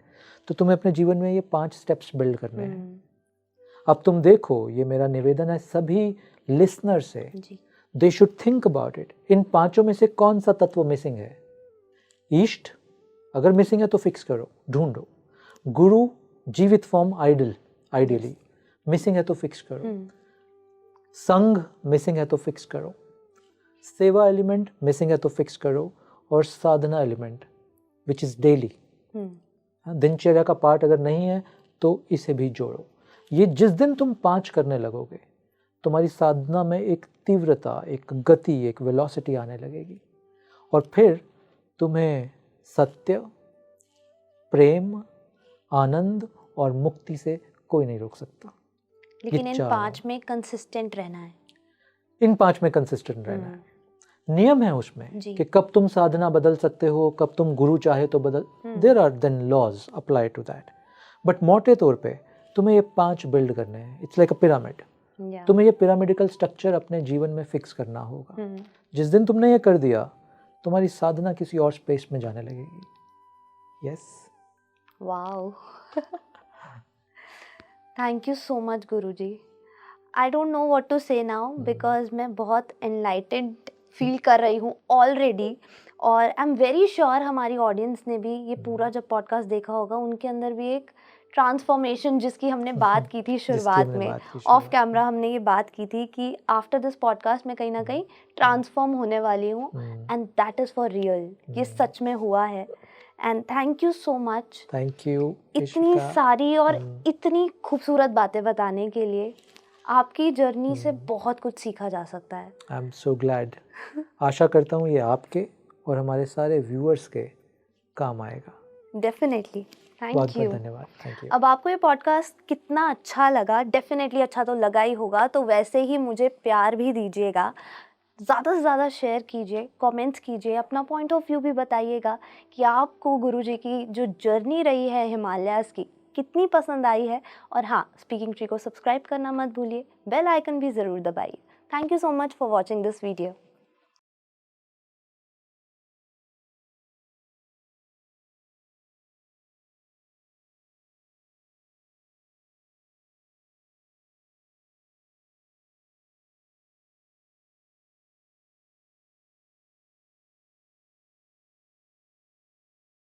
तो तुम्हें अपने जीवन में ये 5 स्टेप्स बिल्ड करने हैं। अब तुम देखो, ये मेरा निवेदन है सभी लिसनर से, they should think about it. इन 5 में से कौन सा तत्व मिसिंग है? ईष्ट अगर मिसिंग है तो फिक्स करो, ढूंढो। गुरु, जीवित फॉर्म, आइडियली मिसिंग है तो फिक्स करो। संघ मिसिंग है तो फिक्स करो। सेवा एलिमेंट मिसिंग है तो फिक्स करो। और साधना एलिमेंट विच इज़ डेली, दिनचर्या का पार्ट अगर नहीं है तो इसे भी जोड़ो। ये जिस दिन तुम 5 करने लगोगे, तुम्हारी साधना में एक तीव्रता, एक गति, एक वेलोसिटी आने लगेगी। और फिर तुम्हें सत्य, प्रेम, आनंद और मुक्ति से कोई नहीं रोक सकता। लेकिन इन 5 में कंसिस्टेंट रहना है। इन 5 में कंसिस्टेंट रहना है। नियम है उसमें कि कब तुम साधना बदल सकते हो, कब तुम गुरु चाहे तो बदल, there are then laws apply to that. But मोटे तौर पे तुम्हें ये 5 बिल्ड करने हैं। It's like a pyramid. तुम्हें ये पिरामिडिकल स्ट्रक्चर अपने जीवन में फिक्स करना होगा। जिस दिन तुमने ये कर दिया, तुम्हारी साधना किसी और स्पेस में जाने लगेगी। Yes, wow, thank you so much गुरुजी। I don't know what to say now, because मैं बहुत एनलाइटेंड फील कर रही हूँ ऑलरेडी। और आई एम वेरी श्योर हमारी ऑडियंस ने भी ये पूरा जब पॉडकास्ट देखा होगा, उनके अंदर भी एक ट्रांसफॉर्मेशन, जिसकी हमने बात की थी शुरुआत में, ऑफ कैमरा हमने ये बात की थी कि आफ्टर दिस पॉडकास्ट मैं कहीं ना कहीं ट्रांसफॉर्म होने वाली हूँ, and that is for real. ये सच में हुआ है। And thank you so much, thank you इतनी सारी और इतनी खूबसूरत बातें बताने के लिए। आपकी जर्नी से बहुत कुछ सीखा जा सकता है। I am so glad. आशा करता हूँ ये आपके और हमारे सारे व्यूअर्स के काम आएगा। डेफिनेटली, थैंक यू, धन्यवाद, थैंक यू। अब आपको ये पॉडकास्ट कितना अच्छा लगा? डेफिनेटली अच्छा तो लगा ही होगा, तो वैसे ही मुझे प्यार भी दीजिएगा, ज़्यादा से ज़्यादा शेयर कीजिए, कमेंट्स कीजिए, अपना पॉइंट ऑफ व्यू भी बताइएगा कि आपको गुरुजी की जो जर्नी रही है हिमालयाज़ की कितनी पसंद आई है। और हाँ, स्पीकिंग ट्री को सब्सक्राइब करना मत भूलिए, बेल आइकन भी ज़रूर दबाइए। Thank you so much for watching this video.